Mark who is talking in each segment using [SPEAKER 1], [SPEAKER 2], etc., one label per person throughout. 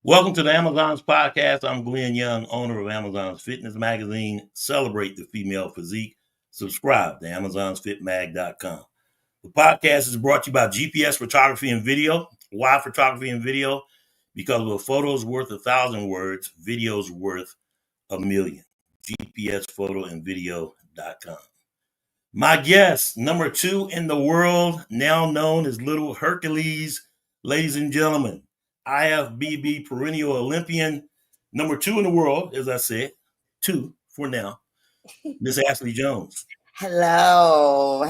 [SPEAKER 1] Welcome to the Amazon's podcast. I'm Glenn Young, owner of Amazon's Fitness Magazine. Celebrate the female physique. Subscribe to AmazonsFitMag.com. The podcast is brought to you by GPS Photography and Video. Why photography and video? Because a photo's worth 1,000 words, video's worth 1,000,000. GPSPhotoandVideo.com. My guest, number 2 in the world, now known as Little Hercules. Ladies and gentlemen, IFBB perennial Olympian, number 2 in the world, as I said, 2 for now, Miss Ashley Jones.
[SPEAKER 2] Hello.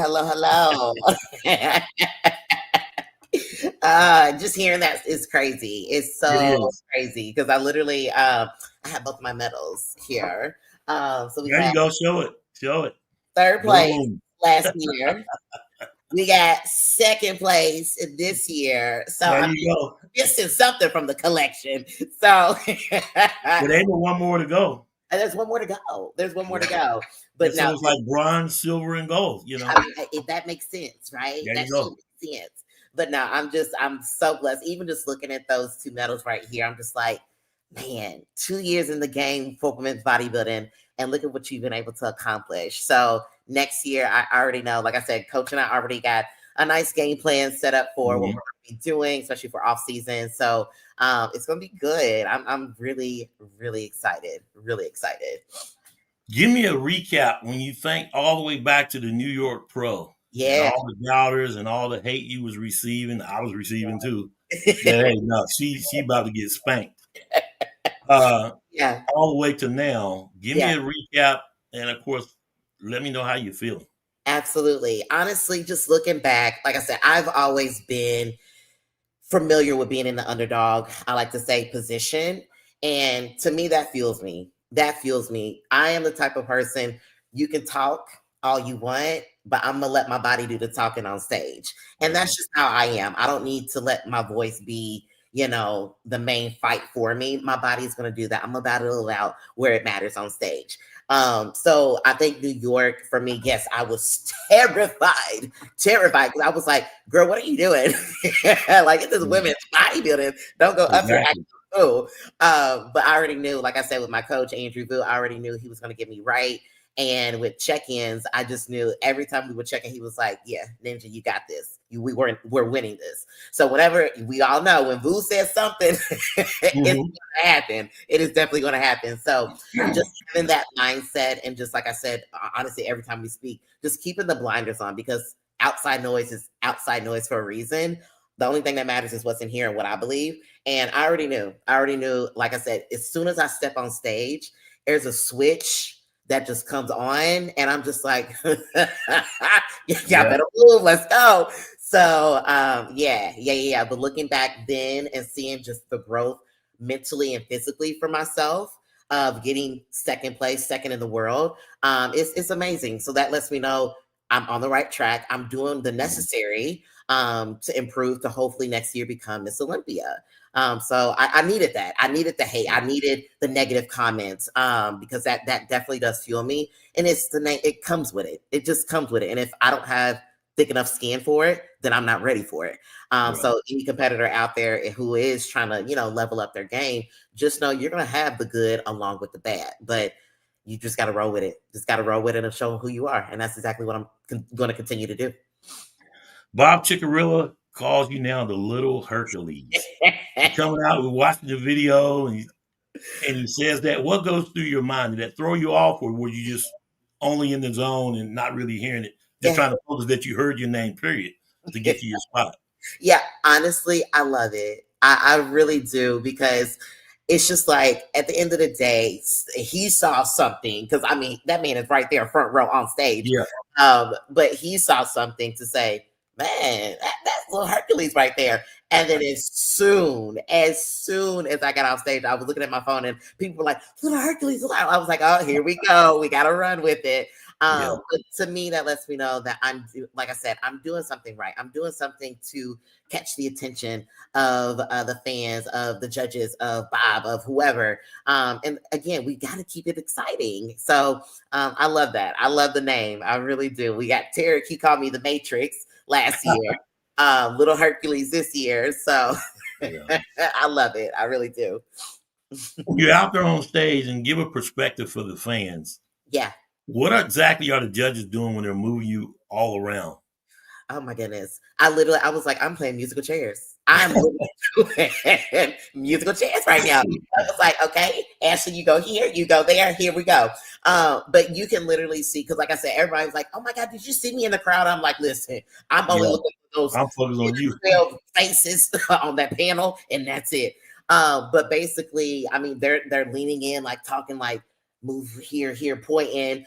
[SPEAKER 2] Just hearing that is crazy. It's so crazy because I literally, I have both my medals here.
[SPEAKER 1] So there you go. Show it.
[SPEAKER 2] Third place last year. We got second place this year. So
[SPEAKER 1] I'm
[SPEAKER 2] missing something from the collection. So
[SPEAKER 1] but ain't one more to go.
[SPEAKER 2] There's one more to go. But
[SPEAKER 1] no, it's like bronze, silver, and gold. You know,
[SPEAKER 2] I mean, if that makes sense, right?
[SPEAKER 1] There you go.
[SPEAKER 2] Makes sense. But no, I'm so blessed. Even just looking at those 2 medals right here, I'm just like, man, 2 years in the game for women's bodybuilding, and look at what you've been able to accomplish. So next year, I already know, like I said, Coach and I already got a nice game plan set up for what we're going to be doing, especially for off season. So it's going to be good. I'm really, really excited. Really excited.
[SPEAKER 1] Give me a recap when you think all the way back to the New York Pro.
[SPEAKER 2] Yeah.
[SPEAKER 1] All the doubters and all the hate you was receiving, I was receiving too. Hey, no, she about to get spanked. All the way to now. Give me a recap, and of course, let me know how you feel.
[SPEAKER 2] Absolutely. Honestly, just looking back, like I said, I've always been familiar with being in the underdog, I like to say, position. And to me, that fuels me. I am the type of person, you can talk all you want, but I'm going to let my body do the talking on stage. And that's just how I am. I don't need to let my voice be, the main fight for me. My body is going to do that. I'm about to let it out where it matters on stage. So I think New York, for me, yes, I was terrified because I was like, girl, what are you doing? Like, it's this women's bodybuilding. Don't go up here acting cool. But I already knew, like I said, with my coach, Andrew Vu, I already knew he was going to get me right. And with check-ins, I just knew every time we would check in, he was like, yeah, Ninja, you got this. We're winning this. So whenever, we all know when Vu says something, it's going to happen. It is definitely going to happen. So just having that mindset, and just like I said, honestly, every time we speak, just keeping the blinders on, because outside noise is outside noise for a reason. The only thing that matters is what's in here and what I believe. And I already knew, like I said, as soon as I step on stage, there's a switch that just comes on, and I'm just like, y'all better move, let's go. So but looking back then and seeing just the growth mentally and physically for myself of getting second in the world, it's amazing. So that lets me know I'm on the right track. I'm doing the necessary to improve, to hopefully next year become Miss Olympia. So I needed that. I needed the hate. I needed the negative comments because that definitely does fuel me. And it comes with it. It just comes with it. And if I don't have thick enough skin for it, then I'm not ready for it. So any competitor out there who is trying to, level up their game, just know you're going to have the good along with the bad. But you just got to roll with it. Just got to roll with it and show who you are. And that's exactly what I'm going to continue to do.
[SPEAKER 1] Bob Ciccarilla calls you now the Little Hercules. Coming out, we're watching the video, and he says that. What goes through your mind? Did that throw you off, or were you just only in the zone and not really hearing it? Just trying to focus that you heard your name, period, to get to your spot.
[SPEAKER 2] Yeah, honestly, I love it. I really do, because it's just like, at the end of the day, he saw something, because I mean, that man is right there front row on stage.
[SPEAKER 1] Yeah.
[SPEAKER 2] But he saw something to say, man, that's Little Hercules right there. And then as soon as I got off stage, I was looking at my phone and people were like, Little Hercules. I was like, oh, here we go. We got to run with it. But to me, that lets me know that like I said, I'm doing something right. I'm doing something to catch the attention of the fans, of the judges, of Bob, of whoever. And again, we got to keep it exciting. So I love that. I love the name. I really do. We got Tarek. He called me the Matrix last year. Little Hercules this year. So
[SPEAKER 1] Yeah.
[SPEAKER 2] I love it. I really do.
[SPEAKER 1] When you're out there on stage and give a perspective for the fans,
[SPEAKER 2] Yeah.
[SPEAKER 1] what exactly are the judges doing when they're moving you all around?
[SPEAKER 2] Oh my goodness. I was like, I'm playing musical chairs. I'm literally doing musical chairs right now. I was like, okay, Ashley, you go here, you go there, here we go. But you can literally see, because like I said, everybody was like, oh my God, did you see me in the crowd? I'm like, listen, I'm only
[SPEAKER 1] Yeah,
[SPEAKER 2] looking at those
[SPEAKER 1] I'm focused on you.
[SPEAKER 2] 12 faces on that panel, and that's it. But basically, I mean, they're leaning in, like talking like move here, pointing,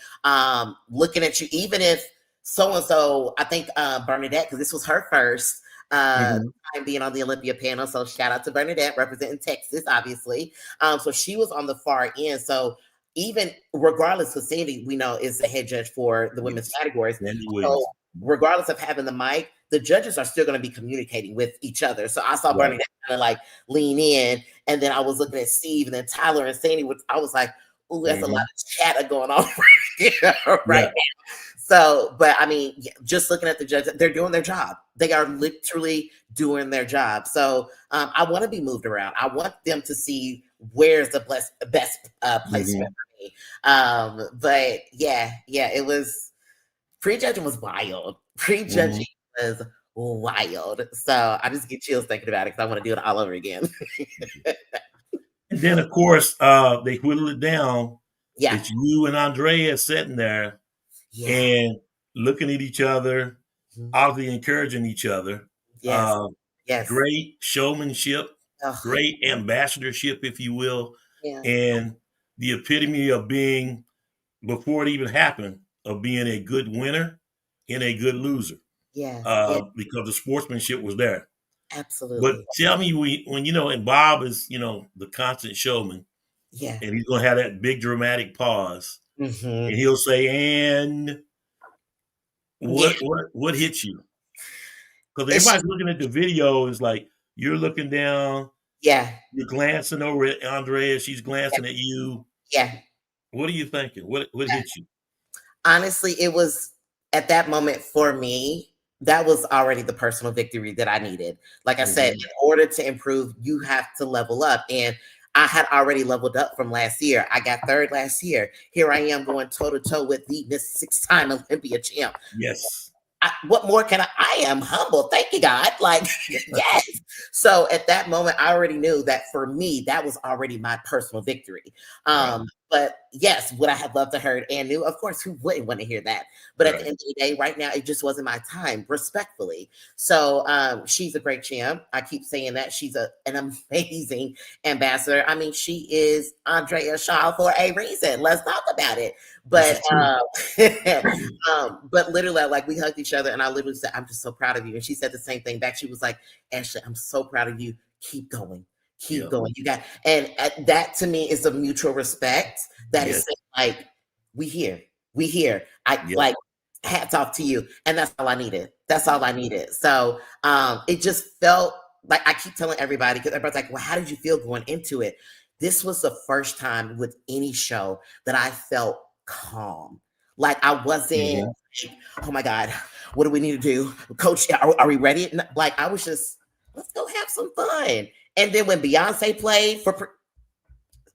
[SPEAKER 2] looking at you, even if so and so, I think Bernadette, because this was her first
[SPEAKER 1] Mhm.
[SPEAKER 2] time being on the Olympia panel. So shout out to Bernadette representing Texas, obviously. So she was on the far end. So even regardless of Sandy, we know is the head judge for the women's
[SPEAKER 1] Yes,
[SPEAKER 2] categories.
[SPEAKER 1] Randy
[SPEAKER 2] So
[SPEAKER 1] Williams.
[SPEAKER 2] regardless of having the mic, the judges are still going to be communicating with each other. So I saw
[SPEAKER 1] Right.
[SPEAKER 2] Bernadette kind of like lean in, and then I was looking at Steve and then Tyler and Sandy. I was like, "Ooh, that's a lot
[SPEAKER 1] Mhm.
[SPEAKER 2] of chatter going on right here,
[SPEAKER 1] Yeah.
[SPEAKER 2] right?" So, but I mean, just looking at the judges, they're doing their job. They are literally doing their job. So, I want to be moved around. I want them to see where's the best placement
[SPEAKER 1] Mhm.
[SPEAKER 2] for me. But yeah, it was prejudging was wild.
[SPEAKER 1] Mhm.
[SPEAKER 2] Prejudging was wild. So I just get chills thinking about it because I want to do it all over again.
[SPEAKER 1] And then, of course, they whittle it down.
[SPEAKER 2] Yeah,
[SPEAKER 1] It's you and Andrea sitting there
[SPEAKER 2] yeah,
[SPEAKER 1] and looking at each other,
[SPEAKER 2] mhm.
[SPEAKER 1] obviously encouraging each other.
[SPEAKER 2] Yes,
[SPEAKER 1] Uh,
[SPEAKER 2] yes.
[SPEAKER 1] Great showmanship,
[SPEAKER 2] Oh,
[SPEAKER 1] great ambassadorship, if you will,
[SPEAKER 2] yeah,
[SPEAKER 1] and the epitome of being, before it even happened, of being a good winner and a good loser,
[SPEAKER 2] yeah, yeah.
[SPEAKER 1] because the sportsmanship was there. But
[SPEAKER 2] Absolutely.
[SPEAKER 1] tell me, when and Bob is the constant showman,
[SPEAKER 2] Yeah.
[SPEAKER 1] and he's gonna have that big dramatic pause, and
[SPEAKER 2] Hmm.
[SPEAKER 1] he'll say, "And
[SPEAKER 2] Yeah.
[SPEAKER 1] what hits you?" Because
[SPEAKER 2] It's
[SPEAKER 1] everybody's looking at the video. It's like you're looking down,
[SPEAKER 2] yeah,
[SPEAKER 1] you're glancing over at Andrea, she's glancing at you.
[SPEAKER 2] yeah.
[SPEAKER 1] What are you thinking? What hits you?
[SPEAKER 2] Honestly, it was at that moment for me, that was already the personal victory that I needed. Like I said,
[SPEAKER 1] Mhm.
[SPEAKER 2] in order to improve, you have to level up. And I had already leveled up from last year. I got third last year. Here I am going toe to toe with the Miss 6-time Olympia champ.
[SPEAKER 1] Yes.
[SPEAKER 2] What more can I am humble. Thank you, God. Like, yes. So at that moment, I already knew that for me, that was already my personal victory.
[SPEAKER 1] Right.
[SPEAKER 2] But yes, would I have loved to heard and knew? Of course, who wouldn't want to hear that? But at the
[SPEAKER 1] Right.
[SPEAKER 2] end of the day, right now, it just wasn't my time, respectfully. So she's a great champ. I keep saying that she's an amazing ambassador. I mean, she is Andrea Shaw for a reason. Let's talk about it.
[SPEAKER 1] This
[SPEAKER 2] But
[SPEAKER 1] is true.
[SPEAKER 2] but literally, like we hugged each other, and I literally said, "I'm just so proud of you." And she said the same thing back. She was like, "Ashley, I'm so proud of you. Keep going, keep
[SPEAKER 1] Yeah.
[SPEAKER 2] going. You got." And that to me is a mutual respect. That is
[SPEAKER 1] Yes.
[SPEAKER 2] saying, like, we here, we here. I
[SPEAKER 1] Yeah.
[SPEAKER 2] like hats off to you, and that's all I needed. That's all I needed. So it just felt like I keep telling everybody because everybody's like, "Well, how did you feel going into it?" This was the first time with any show that I felt calm. Like I wasn't
[SPEAKER 1] Mhm.
[SPEAKER 2] like, oh my God, what do we need to do? Coach, are we ready? Like I was just, let's go have some fun. And then when Beyonce played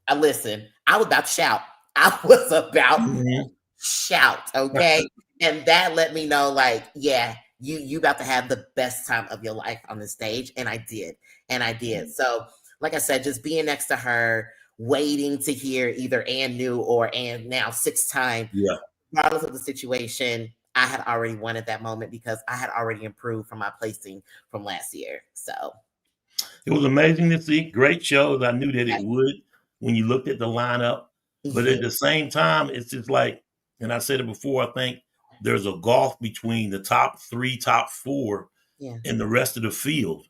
[SPEAKER 2] I listen, I was about to shout. I was about to
[SPEAKER 1] Mhm.
[SPEAKER 2] shout, okay? And that let me know, like, yeah, you about to have the best time of your life on the stage. And I did. And I did. So, like I said, just being next to her, waiting to hear either and new or and now 6 time,
[SPEAKER 1] Yeah.
[SPEAKER 2] regardless of the situation, I had already won at that moment because I had already improved from my placing from last year. So,
[SPEAKER 1] It was amazing to see. Great shows. I knew that it would when you looked at the lineup. But at
[SPEAKER 2] mhm,
[SPEAKER 1] the same time, it's just like, and I said it before, I think there's a gulf between the top three, top four,
[SPEAKER 2] yeah,
[SPEAKER 1] and the rest of the field.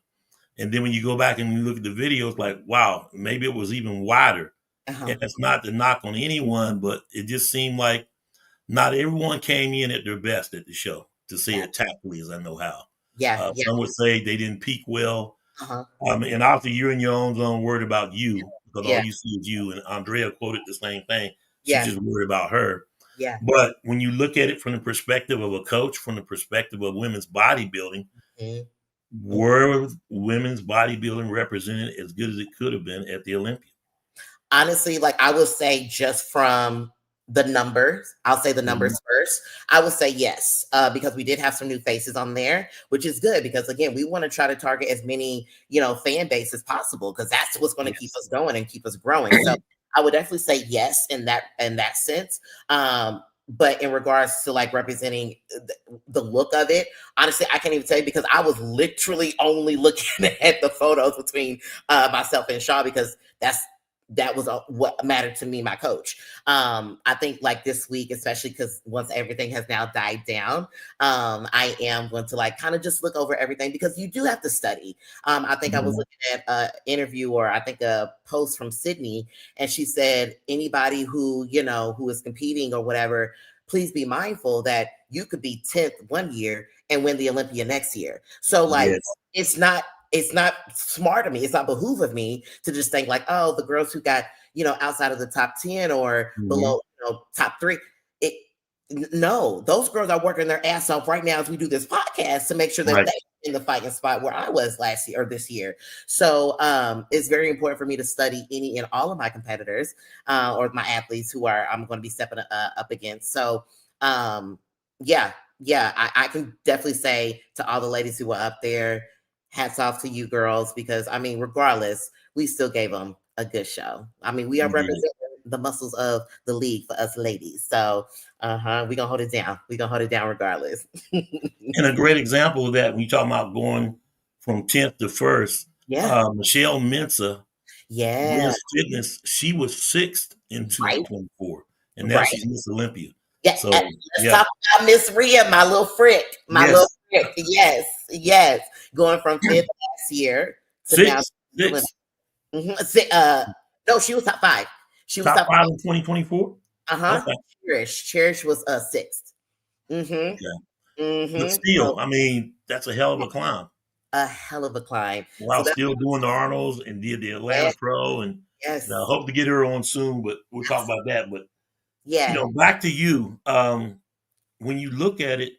[SPEAKER 1] And then when you go back and you look at the videos, like, wow, maybe it was even wider.
[SPEAKER 2] uh-huh,
[SPEAKER 1] And that's not to knock on anyone, but it just seemed like not everyone came in at their best at the show, to say
[SPEAKER 2] yeah,
[SPEAKER 1] it tactfully as I know how.
[SPEAKER 2] yeah,
[SPEAKER 1] Some would say they didn't peak well.
[SPEAKER 2] uh-huh,
[SPEAKER 1] And obviously, you're in your own zone worried about you because all
[SPEAKER 2] yeah,
[SPEAKER 1] you see is you. And Andrea quoted the same thing. She's
[SPEAKER 2] yeah,
[SPEAKER 1] just worried about her.
[SPEAKER 2] yeah,
[SPEAKER 1] But when you look at it from the perspective of a coach, from the perspective of women's bodybuilding,
[SPEAKER 2] mhm,
[SPEAKER 1] Were women's bodybuilding represented as good as it could have been at the Olympia?
[SPEAKER 2] Honestly, like I would say just from the numbers, I'll say the
[SPEAKER 1] Mhm.
[SPEAKER 2] numbers first. I would say yes, because we did have some new faces on there, which is good because again, we want to try to target as many, fan base as possible because that's what's going to keep
[SPEAKER 1] Yes.
[SPEAKER 2] us going and keep us growing. So I would definitely say yes in that sense. But in regards to like representing the look of it, honestly, I can't even tell you because I was literally only looking at the photos between myself and Shaw because that was what mattered to me, my coach. I think like this week, especially because once everything has now died down, I am going to like kind of just look over everything because you do have to study. I think I was
[SPEAKER 1] Mhm.
[SPEAKER 2] looking at an interview or I think a post from Sydney, and she said anybody who is competing or whatever, please be mindful that you could be 10th one year and win the Olympia next year. So like
[SPEAKER 1] Yes.
[SPEAKER 2] it's not smart of me. It's not behoove of me to just think like, oh, the girls who got, outside of the top 10 or
[SPEAKER 1] Mhm.
[SPEAKER 2] below, top three. It no, those girls are working their ass off right now as we do this podcast to make sure that
[SPEAKER 1] Right.
[SPEAKER 2] they in the fighting spot where I was last year or this year. So it's very important for me to study any and all of my competitors or my athletes who I'm going to be stepping up against. So um, yeah, yeah, I can definitely say to all the ladies who were up there, hats off to you girls because I mean, regardless, we still gave them a good show. I mean, we are
[SPEAKER 1] We did.
[SPEAKER 2] representing the muscles of the league for us ladies. So, we're gonna hold it down. We're gonna hold it down regardless.
[SPEAKER 1] And a great example of that, when you talk about going from 10th to first,
[SPEAKER 2] Yeah.
[SPEAKER 1] Michelle Mensa,
[SPEAKER 2] Yeah.
[SPEAKER 1] Men's Fitness, she was sixth in
[SPEAKER 2] Right.
[SPEAKER 1] 2024, and now
[SPEAKER 2] Right.
[SPEAKER 1] she's Miss Olympia.
[SPEAKER 2] Yeah. And
[SPEAKER 1] So,
[SPEAKER 2] let's
[SPEAKER 1] yeah.
[SPEAKER 2] talk about Miss Rhea, my little frick. My little
[SPEAKER 1] Yes.
[SPEAKER 2] frick. Yes. Yes. Going from fifth last year to now
[SPEAKER 1] Six, six,
[SPEAKER 2] no, she was top five. She was
[SPEAKER 1] top
[SPEAKER 2] top
[SPEAKER 1] five in 2024.
[SPEAKER 2] uh-huh.
[SPEAKER 1] Okay.
[SPEAKER 2] Cherish was sixth. Mm-hmm.
[SPEAKER 1] Okay. But
[SPEAKER 2] Mm-hmm. So
[SPEAKER 1] still, I mean, that's a hell of a climb.
[SPEAKER 2] a hell of a climb. So
[SPEAKER 1] While
[SPEAKER 2] that's
[SPEAKER 1] still doing the Arnolds and did the
[SPEAKER 2] yeah,
[SPEAKER 1] Atlanta Pro, and I
[SPEAKER 2] yes.
[SPEAKER 1] hope to get her on soon. But we'll talk about that. But
[SPEAKER 2] Yeah.
[SPEAKER 1] back to you. When you look at it,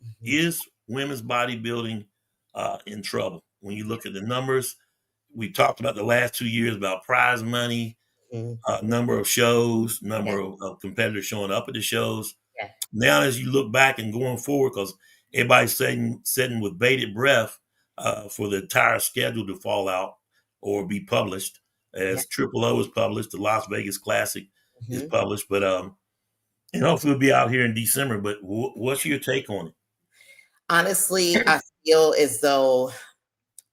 [SPEAKER 2] Mhm.
[SPEAKER 1] is women's bodybuilding in trouble? When you look at the numbers, we talked about the last 2 years about prize money,
[SPEAKER 2] Mhm.
[SPEAKER 1] number of shows,
[SPEAKER 2] Yeah,
[SPEAKER 1] number of competitors showing up at the shows.
[SPEAKER 2] yeah,
[SPEAKER 1] Now, as you look back and going forward, because everybody's sitting with bated breath for the entire schedule to fall out or be published,
[SPEAKER 2] yeah.
[SPEAKER 1] as Triple O is published, the Las Vegas Classic is
[SPEAKER 2] Mhm.
[SPEAKER 1] published, but and hopefully it'll be out here in December. But what's your take on it?
[SPEAKER 2] Honestly, I feel as though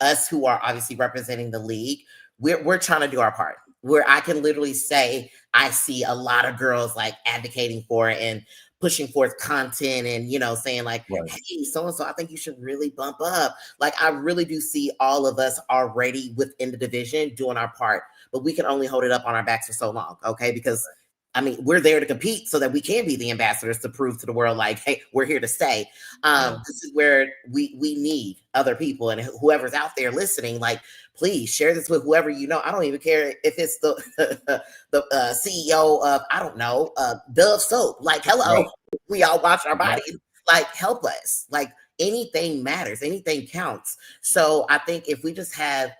[SPEAKER 2] us who are obviously representing the league, we're trying to do our part. Where I can literally say I see a lot of girls like advocating for it and pushing forth content and saying like,
[SPEAKER 1] Right.
[SPEAKER 2] hey, so and so, I think you should really bump up. Like I really do see all of us already within the division doing our part, but we can only hold it up on our backs for so long, okay? Because I mean, we're there to compete so that we can be the ambassadors to prove to the world, like, hey, we're here to stay.
[SPEAKER 1] Yeah.
[SPEAKER 2] This is where we need other people and whoever's out there listening, like, please share this with whoever you know. I don't even care if it's the the CEO of I don't know Dove Soap. Like, hello,
[SPEAKER 1] Right.
[SPEAKER 2] we all wash our
[SPEAKER 1] Right.
[SPEAKER 2] bodies. Like, help us. Like, anything matters. Anything counts. So I think if we just have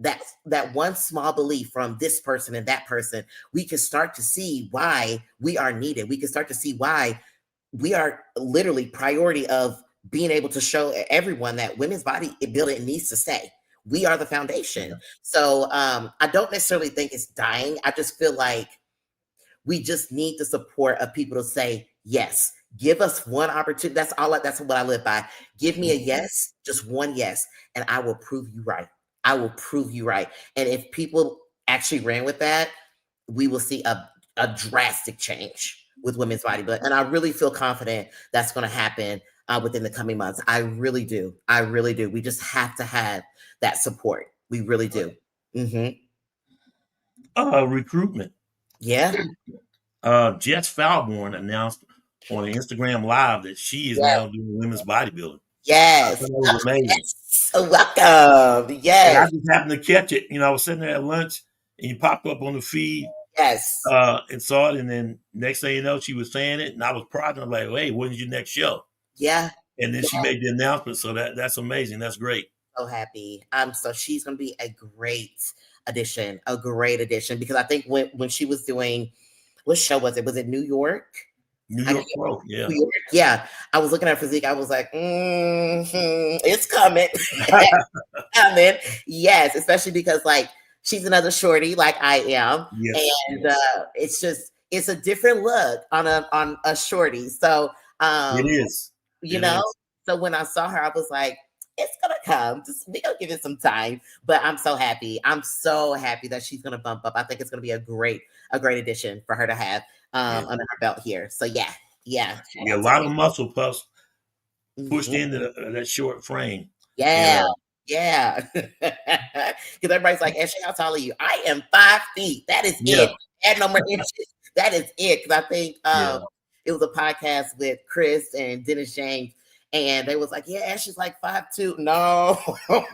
[SPEAKER 2] that one small belief from this person and that person, we can start to see why we are needed. We can start to see why we are literally priority of being able to show everyone that women's body building needs to stay. We are the foundation.
[SPEAKER 1] Yeah.
[SPEAKER 2] So I don't necessarily think it's dying. I just feel like we just need the support of people to say yes. Give us one opportunity. That's what I live by. Give me a yes, just one yes, and I will prove you right. I will prove you right. And if people actually ran with that, we will see a drastic change with women's bodybuilding. And I really feel confident that's going to happen within the coming months. I really do. I really do. We just have to have that support. We really do. Hmm.
[SPEAKER 1] Recruitment.
[SPEAKER 2] Yeah.
[SPEAKER 1] Jess Falborn announced on an Instagram Live that she is
[SPEAKER 2] Yes.
[SPEAKER 1] now doing women's bodybuilding. I thought
[SPEAKER 2] Yes.
[SPEAKER 1] that was amazing.
[SPEAKER 2] Yes. Welcome.
[SPEAKER 1] And I
[SPEAKER 2] Yes.
[SPEAKER 1] just happened to catch it. I was sitting there at lunch and you popped up on the feed
[SPEAKER 2] Yes.
[SPEAKER 1] and saw it. And then next thing you know, she was saying it. And I was prodding her like, hey, when's your next show?
[SPEAKER 2] Yeah.
[SPEAKER 1] And then
[SPEAKER 2] Yeah.
[SPEAKER 1] she made the announcement. So that's amazing. That's great.
[SPEAKER 2] so happy. So she's gonna be a great addition because I think when she was doing, what show was it? Was it New York?
[SPEAKER 1] New
[SPEAKER 2] I
[SPEAKER 1] York Pro, yeah.
[SPEAKER 2] New York. Yeah, I was looking at her physique. I was like, it's coming, coming. Yes, especially because like she's another shorty, like I am,
[SPEAKER 1] Yes,
[SPEAKER 2] and
[SPEAKER 1] yes.
[SPEAKER 2] it's a different look on a shorty. So
[SPEAKER 1] It
[SPEAKER 2] um,
[SPEAKER 1] is.
[SPEAKER 2] you
[SPEAKER 1] It
[SPEAKER 2] know,
[SPEAKER 1] is.
[SPEAKER 2] so when I saw her, I was like, it's gonna come. Just we gonna give it some time. But I'm so happy. I'm so happy that she's gonna bump up. I think it's gonna be a great addition for her to have
[SPEAKER 1] Yeah.
[SPEAKER 2] under her belt here. So yeah, yeah. Shout
[SPEAKER 1] Yeah, a
[SPEAKER 2] out to
[SPEAKER 1] lot of muscle pushed
[SPEAKER 2] Mhm.
[SPEAKER 1] into that short frame. You
[SPEAKER 2] Yeah.
[SPEAKER 1] know,
[SPEAKER 2] Yeah. Because everybody's like, Ashley, how tall are you? I am 5 feet. That is
[SPEAKER 1] yeah,
[SPEAKER 2] it. Add no more inches. That is it. Because I think
[SPEAKER 1] yeah.
[SPEAKER 2] it was a podcast with Chris and Dennis James, and they was like, yeah, Ashley's like 5'2". No, no,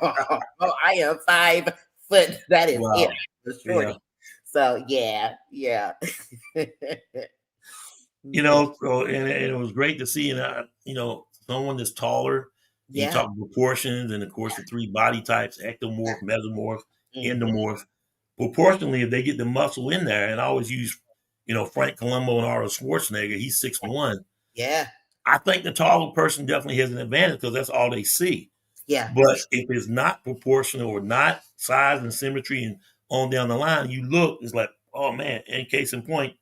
[SPEAKER 2] I am 5 foot. That is it.
[SPEAKER 1] Wow.
[SPEAKER 2] The
[SPEAKER 1] Yeah.
[SPEAKER 2] shorty. So yeah, yeah. Yeah.
[SPEAKER 1] So and it was great to see, someone that's taller. You
[SPEAKER 2] Yeah.
[SPEAKER 1] talk proportions, and of course the three body types: ectomorph, mesomorph,
[SPEAKER 2] Mhm.
[SPEAKER 1] endomorph. Proportionally, if they get the muscle in there, and I always use, Frank Columbo and Arnold Schwarzenegger. He's 6'1".
[SPEAKER 2] Yeah.
[SPEAKER 1] I think the taller person definitely has an advantage because that's all they see.
[SPEAKER 2] Yeah. For
[SPEAKER 1] But
[SPEAKER 2] sure.
[SPEAKER 1] if it's not proportional or not size and symmetry and on down the line, you look, it's like, oh man. In case in point,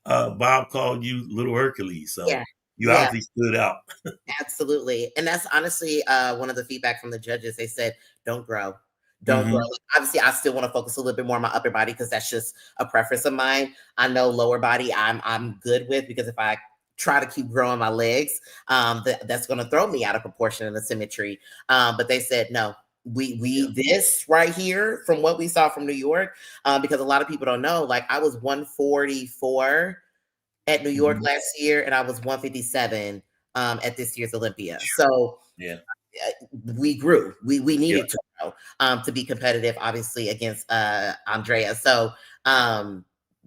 [SPEAKER 1] Bob called you Little Hercules,
[SPEAKER 2] Yeah.
[SPEAKER 1] so you
[SPEAKER 2] Yeah.
[SPEAKER 1] obviously stood out.
[SPEAKER 2] Absolutely. And that's honestly one of the feedback from the judges. They said, don't grow. Don't grow.
[SPEAKER 1] Hmm.
[SPEAKER 2] Like, obviously, I still want to focus a little bit more on my upper body because that's just a preference of mine. I know lower body I'm good with because if I try to keep growing my legs, that's going to throw me out of proportion and the symmetry. But they said, no,
[SPEAKER 1] Yeah.
[SPEAKER 2] we this right here from what we saw from New York, because a lot of people don't know, like I was 144 at New York
[SPEAKER 1] Hmm.
[SPEAKER 2] last year, and I was 157 at this year's Olympia. So
[SPEAKER 1] Yeah.
[SPEAKER 2] we grew. We
[SPEAKER 1] Yeah.
[SPEAKER 2] needed to grow to be competitive, obviously against Andrea. So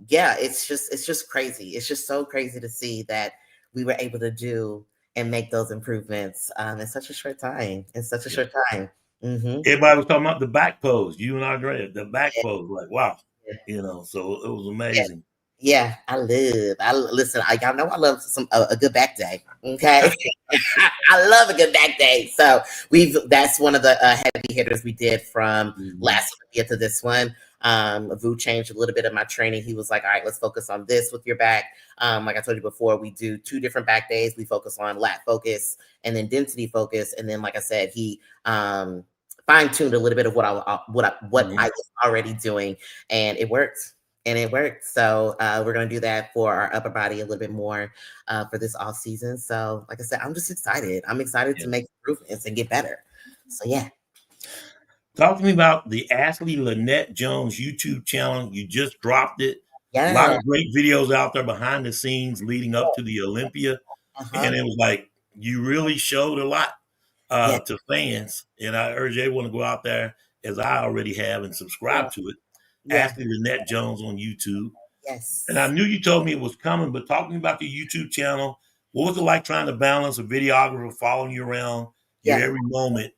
[SPEAKER 2] yeah, it's just crazy. It's just so crazy to see that we were able to do and make those improvements in such a short time. In such a
[SPEAKER 1] Yeah.
[SPEAKER 2] short time. Mm-hmm.
[SPEAKER 1] Everybody was talking about the back pose. You and Andrea, the back pose. Like, wow. So it was
[SPEAKER 2] Yeah.
[SPEAKER 1] amazing.
[SPEAKER 2] Yeah, listen. Y'all know I love some a good back day. Okay, I love a good back day. So that's one of the heavy hitters we did from
[SPEAKER 1] Hmm.
[SPEAKER 2] last Olympia to this one. Vu changed a little bit of my training. He was like, all right, let's focus on this with your back. Like I told you before, we do 2 different back days. We focus on lat focus and then density focus. And then, like I said, he fine tuned a little bit of what I
[SPEAKER 1] Hmm.
[SPEAKER 2] was already doing, and it worked. And it worked. So we're going to do that for our upper body a little bit more for this off season. So, like I said, I'm just excited. I'm excited to
[SPEAKER 1] Yeah.
[SPEAKER 2] make improvements and get better. So, yeah.
[SPEAKER 1] Talk to me about the Ashley Lynette Jones YouTube channel. You just dropped it. A lot
[SPEAKER 2] Yeah.
[SPEAKER 1] of great videos out there behind the scenes leading up to the Olympia.
[SPEAKER 2] Uh
[SPEAKER 1] And
[SPEAKER 2] huh.
[SPEAKER 1] it was like you really showed a lot
[SPEAKER 2] Yeah.
[SPEAKER 1] to fans. And I urge everyone to go out there, as I already have, and
[SPEAKER 2] Yeah.
[SPEAKER 1] subscribe to it.
[SPEAKER 2] Yeah.
[SPEAKER 1] Ashley Lynette Jones on YouTube. And I
[SPEAKER 2] Yes.
[SPEAKER 1] knew you told me it was coming, but talk to me about your YouTube channel. What was it like trying to balance a videographer following you around your
[SPEAKER 2] Yeah.
[SPEAKER 1] every moment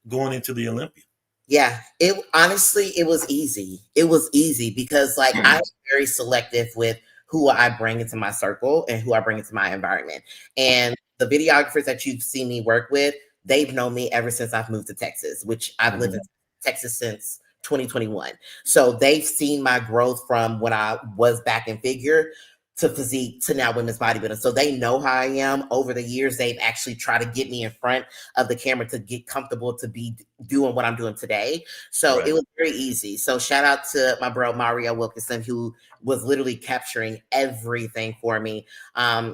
[SPEAKER 1] going into the Olympia?
[SPEAKER 2] Yeah, it honestly it was easy. It was easy because like I'm very selective with who I bring into my circle and who I bring into my environment. And the videographers that you've seen me work with, they've known me ever since I've moved to Texas, which I've lived in
[SPEAKER 1] Mhm.
[SPEAKER 2] Texas since 2021. So they've seen my growth from when I was back in figure to physique to now women's bodybuilding. So they know how I am. Over the years, they've actually tried to get me in front of the camera to get comfortable to be doing what I'm doing today. So it
[SPEAKER 1] Right.
[SPEAKER 2] was very easy. So shout out to my bro Mario Wilkinson, who was literally capturing everything for me.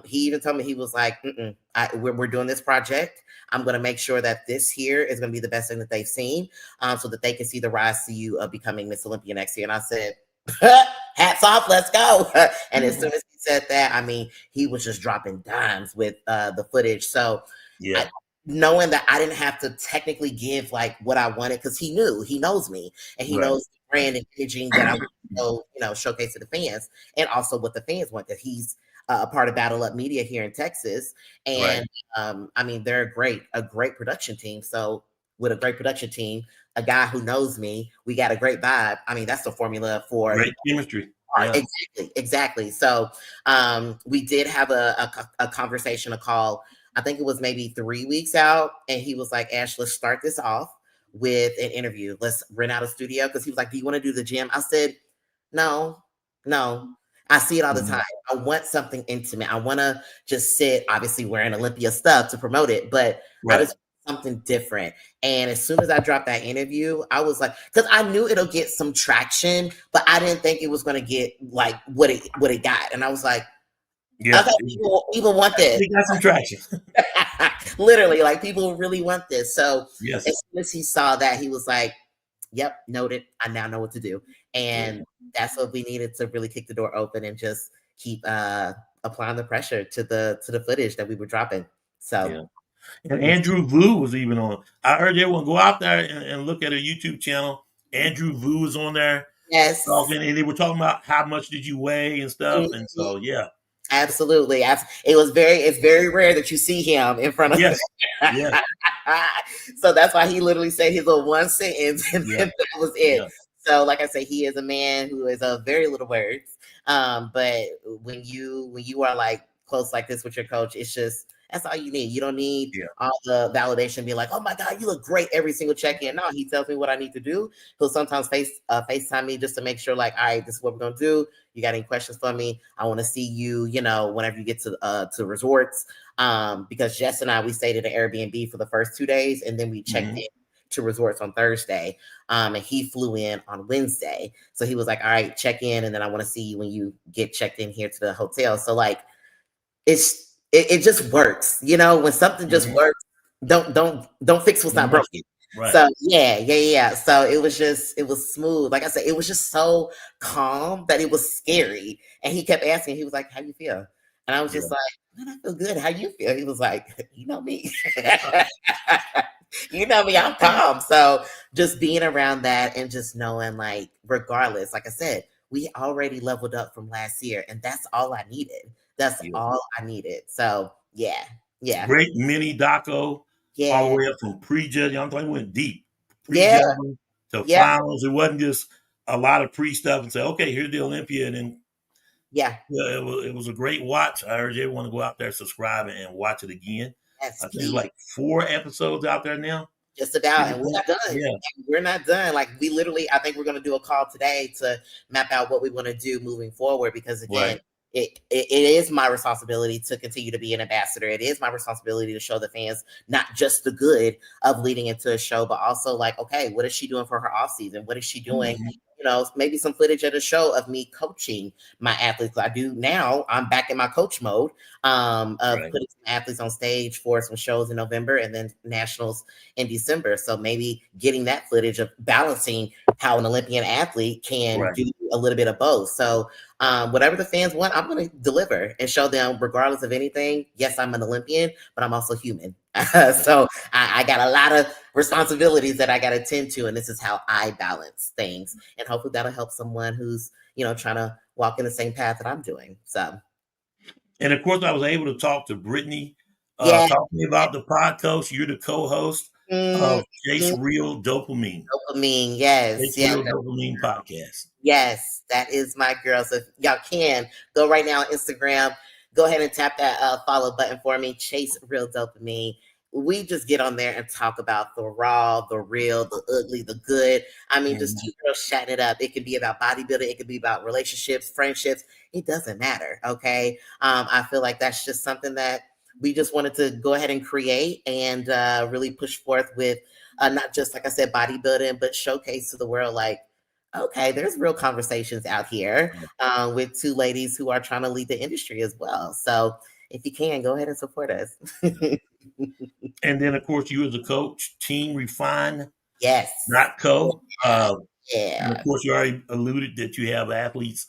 [SPEAKER 2] He even told me, he was like, we're doing this project. I'm going to make sure that this here is going to be the best thing that they've seen, so that they can see the rise to you of becoming Miss Olympia next year. And I said, hats off, let's go. And as soon as he said that, I mean, he was just dropping dimes with the footage. So
[SPEAKER 1] Yeah.
[SPEAKER 2] I, knowing that I didn't have to technically give like what I wanted, because he knows me, and he
[SPEAKER 1] Right.
[SPEAKER 2] knows the brand and imaging that I want to, showcase to the fans, and also what the fans want, because he's a part of Battle Up Media here in Texas.
[SPEAKER 1] Right.
[SPEAKER 2] And I mean, they're a great production team. So with a great production team, a guy who knows me, we got a great vibe. I mean, that's the formula for
[SPEAKER 1] Great chemistry.
[SPEAKER 2] art.
[SPEAKER 1] Yeah.
[SPEAKER 2] Exactly. So we did have a conversation, a call. I think it was maybe 3 weeks out, and he was like, "Ash, let's start this off with an interview. Let's rent out a studio." Because he was like, "Do you want to do the gym?" I said, "No, no." I see it all the time.
[SPEAKER 1] Mhm.
[SPEAKER 2] I want something intimate. I want to just sit, obviously wearing Olympia stuff to promote it, but I
[SPEAKER 1] Right.
[SPEAKER 2] just want something different. And as soon as I dropped that interview, I was like, because I knew it'll get some traction, but I didn't think it was going to get like what it got. And I was like,
[SPEAKER 1] Yeah.
[SPEAKER 2] okay, people want this.
[SPEAKER 1] They got some traction.
[SPEAKER 2] Literally, like people really want this. So
[SPEAKER 1] Yes.
[SPEAKER 2] as soon as he saw that, he was like, "Yep, noted. I now know what to do."
[SPEAKER 1] Yeah.
[SPEAKER 2] And that's what we needed to really kick the door open and just keep applying the pressure to the footage that we were dropping. So
[SPEAKER 1] Yeah. And Andrew Vu was even on. I heard everyone go out there and look at her YouTube channel. Andrew Vu was on there
[SPEAKER 2] yes.
[SPEAKER 1] talking, and they were talking about how much did you weigh and stuff. And
[SPEAKER 2] Mhm.
[SPEAKER 1] so, yeah.
[SPEAKER 2] Absolutely. It's very rare that you see him in front of
[SPEAKER 1] Yes. Yes.
[SPEAKER 2] so that's why he literally said his little one sentence and
[SPEAKER 1] Yeah.
[SPEAKER 2] then that was it.
[SPEAKER 1] Yeah.
[SPEAKER 2] So like I say, he is a man who is a very little words. But when you are like close like this with your coach, it's just that's all you need. You don't need
[SPEAKER 1] Yeah.
[SPEAKER 2] all the validation, be like, oh my God, you look great every single check-in. No, he tells me what I need to do. He'll sometimes FaceTime me just to make sure, like, all right, this is what we're gonna do. You got any questions for me? I want to see you, whenever you get to resorts. Because Jess and I, we stayed at an Airbnb for the first 2 days, and then we checked
[SPEAKER 1] Mhm.
[SPEAKER 2] in to resorts on Thursday. And he flew in on Wednesday. So he was like, all right, check in, and then I want to see you when you get checked in here to the hotel. So like it just works, when something just
[SPEAKER 1] Mhm.
[SPEAKER 2] works, don't fix what's
[SPEAKER 1] Don't
[SPEAKER 2] not
[SPEAKER 1] mess
[SPEAKER 2] broken.
[SPEAKER 1] with it. Right.
[SPEAKER 2] So yeah. So it was smooth. Like I said, it was just so calm that it was scary. And he kept asking, he was like, how you feel? And I was
[SPEAKER 1] Yeah.
[SPEAKER 2] just like, man, I feel good. How you feel? He was like, you know me. You know me, I'm calm. So just being around that and just knowing, like, regardless, like I said, we already leveled up from last year, and that's all I needed. That's
[SPEAKER 1] Yeah.
[SPEAKER 2] all I needed. So yeah, yeah,
[SPEAKER 1] Great mini doco all the
[SPEAKER 2] yeah,
[SPEAKER 1] way up from prejudging. I'm talking went deep.
[SPEAKER 2] yeah,
[SPEAKER 1] Prejudging to
[SPEAKER 2] yeah,
[SPEAKER 1] finals. It wasn't just a lot of pre stuff and say, okay, here's the Olympia. And then
[SPEAKER 2] yeah.
[SPEAKER 1] yeah, it was a great watch. I urge everyone to go out there, subscribe, and watch it again.
[SPEAKER 2] Yes,
[SPEAKER 1] I think there's
[SPEAKER 2] please.
[SPEAKER 1] like 4 episodes out there now.
[SPEAKER 2] Just about,
[SPEAKER 1] Give or
[SPEAKER 2] and we're
[SPEAKER 1] take.
[SPEAKER 2] not done.
[SPEAKER 1] Yeah,
[SPEAKER 2] And we're not done. Like we literally, I think we're going to do a call today to map out what we want to do moving forward. Because again,
[SPEAKER 1] right.
[SPEAKER 2] it is my responsibility to continue to be an ambassador. It is my responsibility to show the fans not just the good of leading into a show, but also like, okay, what is she doing for her off season? What is she doing?
[SPEAKER 1] Mhm.
[SPEAKER 2] Maybe some footage at a show of me coaching my athletes. I do now. I'm back in my coach mode of
[SPEAKER 1] Right.
[SPEAKER 2] putting some athletes on stage for some shows in November and then nationals in December. So maybe getting that footage of balancing how an Olympian athlete can
[SPEAKER 1] Right.
[SPEAKER 2] do a little bit of both. So whatever the fans want, I'm going to deliver and show them, regardless of anything. Yes, I'm an Olympian, but I'm also human. So I got a lot of responsibilities that I got to tend to, and this is how I balance things. And hopefully that'll help someone who's trying to walk in the same path that I'm doing. So
[SPEAKER 1] And of course, I was able to talk to Brittany,
[SPEAKER 2] yeah.
[SPEAKER 1] talk to me about the podcast. You're the co-host
[SPEAKER 2] Mhm.
[SPEAKER 1] of Chase Real Dopamine.
[SPEAKER 2] Dopamine,
[SPEAKER 1] Chase
[SPEAKER 2] yes, yes.
[SPEAKER 1] Real Dopamine podcast.
[SPEAKER 2] Yes, that is my girl. So if y'all can go right now on Instagram, go ahead and tap that follow button for me. Chase Real Dopamine. We just get on there and talk about the raw, the real, the ugly, the good. I mean, just
[SPEAKER 1] Mhm.
[SPEAKER 2] two girls chatting it up. It could be about bodybuilding. It could be about relationships, friendships. It doesn't matter. Okay. I feel like that's just something that we just wanted to go ahead and create and really push forth with not just, like I said, bodybuilding, but showcase to the world, like, okay, there's real conversations out here with two ladies who are trying to lead the industry as well. So if you can, go ahead and support us.
[SPEAKER 1] And then, of course, you as a coach, Team Refine,
[SPEAKER 2] Yes.
[SPEAKER 1] not Co. And of
[SPEAKER 2] Yeah.
[SPEAKER 1] course, you already alluded that you have athletes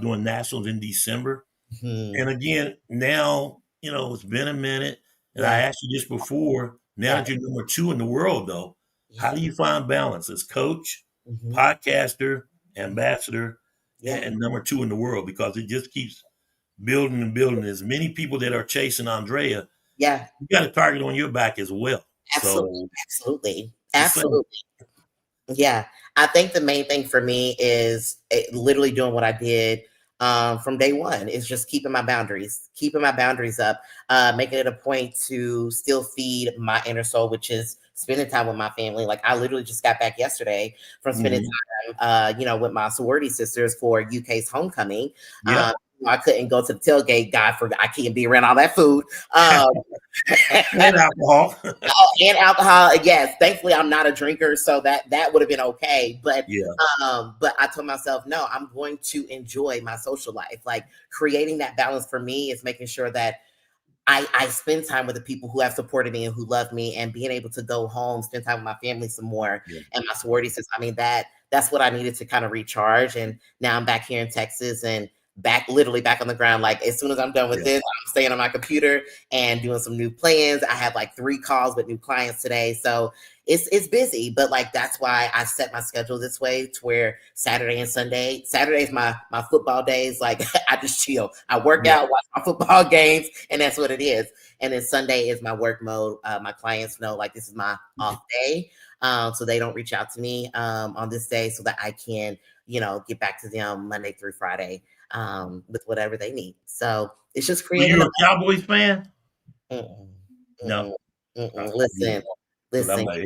[SPEAKER 1] doing nationals in December.
[SPEAKER 2] Mhm.
[SPEAKER 1] And again, now, it's been a minute. And I
[SPEAKER 2] Yeah.
[SPEAKER 1] asked you this before. Now
[SPEAKER 2] Yeah.
[SPEAKER 1] that you're number 2 in the world, though, how
[SPEAKER 2] Yeah.
[SPEAKER 1] do you find balance as coach,
[SPEAKER 2] Mhm.
[SPEAKER 1] podcaster, ambassador,
[SPEAKER 2] Yeah.
[SPEAKER 1] and number 2 in the world? Because it just keeps building and building. As many people that are chasing Andrea,
[SPEAKER 2] Yeah.
[SPEAKER 1] you got a target on your back as well.
[SPEAKER 2] Absolutely.
[SPEAKER 1] So,
[SPEAKER 2] Absolutely.
[SPEAKER 1] Just saying.
[SPEAKER 2] Absolutely. Yeah, I think the main thing for me is literally doing what I did from day one. Is just keeping my boundaries up, making it a point to still feed my inner soul, which is spending time with my family. Like I literally just got back yesterday from spending
[SPEAKER 1] Mhm.
[SPEAKER 2] time, with my sorority sisters for UK's homecoming.
[SPEAKER 1] Yeah.
[SPEAKER 2] I couldn't go to the tailgate. God forbid, I can't be around all that food. Um,
[SPEAKER 1] And alcohol.
[SPEAKER 2] and alcohol. Yes, thankfully I'm not a drinker, so that would have been okay.
[SPEAKER 1] Yeah.
[SPEAKER 2] But I told myself, no, I'm going to enjoy my social life. Like creating that balance for me is making sure that I spend time with the people who have supported me and who love me, and being able to go home, spend time with my family some more,
[SPEAKER 1] Yeah.
[SPEAKER 2] and my sorority sisters. I mean, that's what I needed to kind of recharge. And now I'm back here in Texas and literally back on the ground. Like as soon as I'm done with
[SPEAKER 1] Yeah.
[SPEAKER 2] this, I'm staying on my computer and doing some new plans. I have like 3 calls with new clients today, so it's busy. But like that's why I set my schedule this way to where Saturday and Sunday. Saturday is my football days. Like I just chill. I work
[SPEAKER 1] Yeah.
[SPEAKER 2] out, watch my football games, and that's what it is. And then Sunday is my work mode. My clients know like this is my off day, so they don't reach out to me on this day, so that I can get back to them Monday through Friday with whatever they need. So it's just
[SPEAKER 1] Were
[SPEAKER 2] creating
[SPEAKER 1] you a Cowboys fan?
[SPEAKER 2] a mm-mm,
[SPEAKER 1] No.
[SPEAKER 2] mm-mm, mm-mm.
[SPEAKER 1] Yeah.
[SPEAKER 2] Listen,
[SPEAKER 1] 'Cause I'm
[SPEAKER 2] listen,
[SPEAKER 1] like,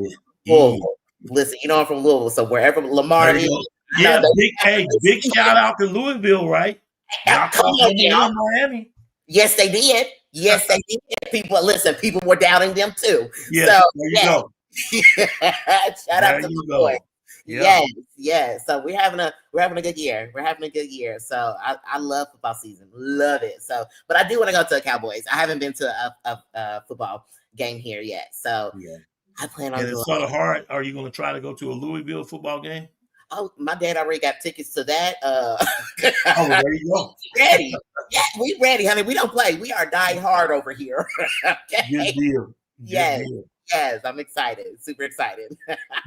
[SPEAKER 2] Louisville. Listen, I'm from Louisville, so wherever Lamar
[SPEAKER 1] there
[SPEAKER 2] is,
[SPEAKER 1] you go.
[SPEAKER 2] I know
[SPEAKER 1] Yeah, big shout out to Louisville, right? Knocked
[SPEAKER 2] come
[SPEAKER 1] off
[SPEAKER 2] on
[SPEAKER 1] number
[SPEAKER 2] now.
[SPEAKER 1] one Miami.
[SPEAKER 2] Yes, they did. Yes, they did. People were doubting them too.
[SPEAKER 1] Yeah,
[SPEAKER 2] So
[SPEAKER 1] there you
[SPEAKER 2] yeah,
[SPEAKER 1] go.
[SPEAKER 2] shout out
[SPEAKER 1] There
[SPEAKER 2] to
[SPEAKER 1] you
[SPEAKER 2] my boy.
[SPEAKER 1] go. Yeah.
[SPEAKER 2] Yes, yes. So we're having a good year. We're having a good year. So I love football season. Love it. So, but I do want to go to the Cowboys. I haven't been to a football game here yet. So
[SPEAKER 1] Yeah.
[SPEAKER 2] I plan on
[SPEAKER 1] And it's
[SPEAKER 2] going.
[SPEAKER 1] sort of hard. Are you going to try to go to a Louisville football game?
[SPEAKER 2] Oh, my dad already got tickets to that.
[SPEAKER 1] Oh, well, there you go.
[SPEAKER 2] Ready. Yeah, we ready, honey. We don't play. We are die hard over here.
[SPEAKER 1] Good
[SPEAKER 2] Okay.
[SPEAKER 1] deal. Good
[SPEAKER 2] Yes.
[SPEAKER 1] deal.
[SPEAKER 2] Yes. I'm excited. Super excited.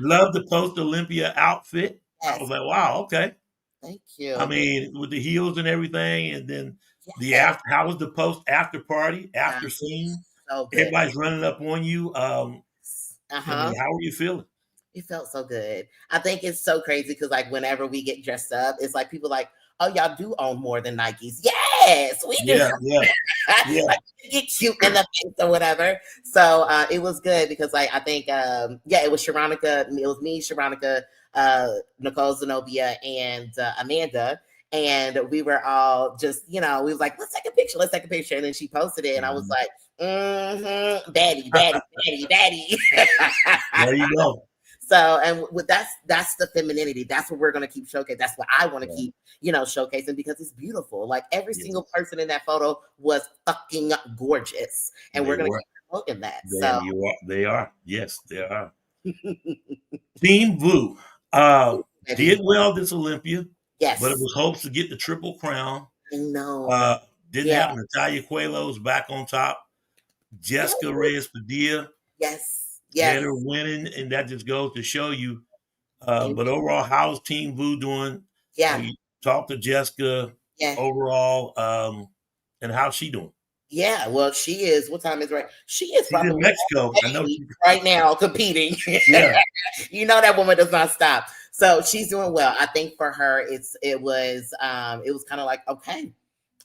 [SPEAKER 1] Love the post Olympia outfit. I was
[SPEAKER 2] Yes.
[SPEAKER 1] like, wow, okay.
[SPEAKER 2] Thank
[SPEAKER 1] I
[SPEAKER 2] you.
[SPEAKER 1] mean, with the heels and everything, and then the
[SPEAKER 2] Yes.
[SPEAKER 1] after. How was the post after party
[SPEAKER 2] That
[SPEAKER 1] after
[SPEAKER 2] was
[SPEAKER 1] scene?
[SPEAKER 2] so good.
[SPEAKER 1] Everybody's running up on you. I
[SPEAKER 2] Uh-huh.
[SPEAKER 1] mean, how are you feeling?
[SPEAKER 2] It felt so good. I think it's so crazy because like whenever we get dressed up, it's like people like, oh, y'all do own more than Nikes. Yes, we do.
[SPEAKER 1] Yeah, yeah, yeah.
[SPEAKER 2] Like get cute in the face or whatever. So it was good because like I think it was Sharonica, it was me, Sharonica, Nicole Zenobia, and Amanda. And we were all just, we was like, let's take a picture. And then she posted it, and I was
[SPEAKER 1] Mhm.
[SPEAKER 2] like, daddy, daddy, daddy, daddy.
[SPEAKER 1] There you go.
[SPEAKER 2] So, and with that's the femininity. That's what we're gonna keep showcasing. That's what I want to
[SPEAKER 1] Yeah,
[SPEAKER 2] keep, showcasing because it's beautiful. Like every single
[SPEAKER 1] yes,
[SPEAKER 2] person in that photo was fucking gorgeous, and
[SPEAKER 1] they
[SPEAKER 2] we're gonna
[SPEAKER 1] were.
[SPEAKER 2] keep promoting that.
[SPEAKER 1] There
[SPEAKER 2] So,
[SPEAKER 1] you are. They are. Yes, they are. Team Vu did
[SPEAKER 2] baby,
[SPEAKER 1] well this Olympia, but it
[SPEAKER 2] yes,
[SPEAKER 1] was hopes to get the triple crown.
[SPEAKER 2] I know.
[SPEAKER 1] Uh, didn't
[SPEAKER 2] Yeah,
[SPEAKER 1] happen. Natalia Coelho's back on top.
[SPEAKER 2] yeah,
[SPEAKER 1] Jessica Reyes Padilla
[SPEAKER 2] yes,
[SPEAKER 1] had
[SPEAKER 2] yes.
[SPEAKER 1] her winning, and that just goes to show you.
[SPEAKER 2] And
[SPEAKER 1] But overall, how's Team Vu doing?
[SPEAKER 2] yeah,
[SPEAKER 1] You talk to Jessica
[SPEAKER 2] yeah,
[SPEAKER 1] overall, and how's she doing?
[SPEAKER 2] yeah. Well, she is. What time is right? She is
[SPEAKER 1] She's in
[SPEAKER 2] probably
[SPEAKER 1] Mexico. I know she.
[SPEAKER 2] right now competing.
[SPEAKER 1] Yeah.
[SPEAKER 2] That woman does not stop. So she's doing well. I think for her, it was kind of like okay,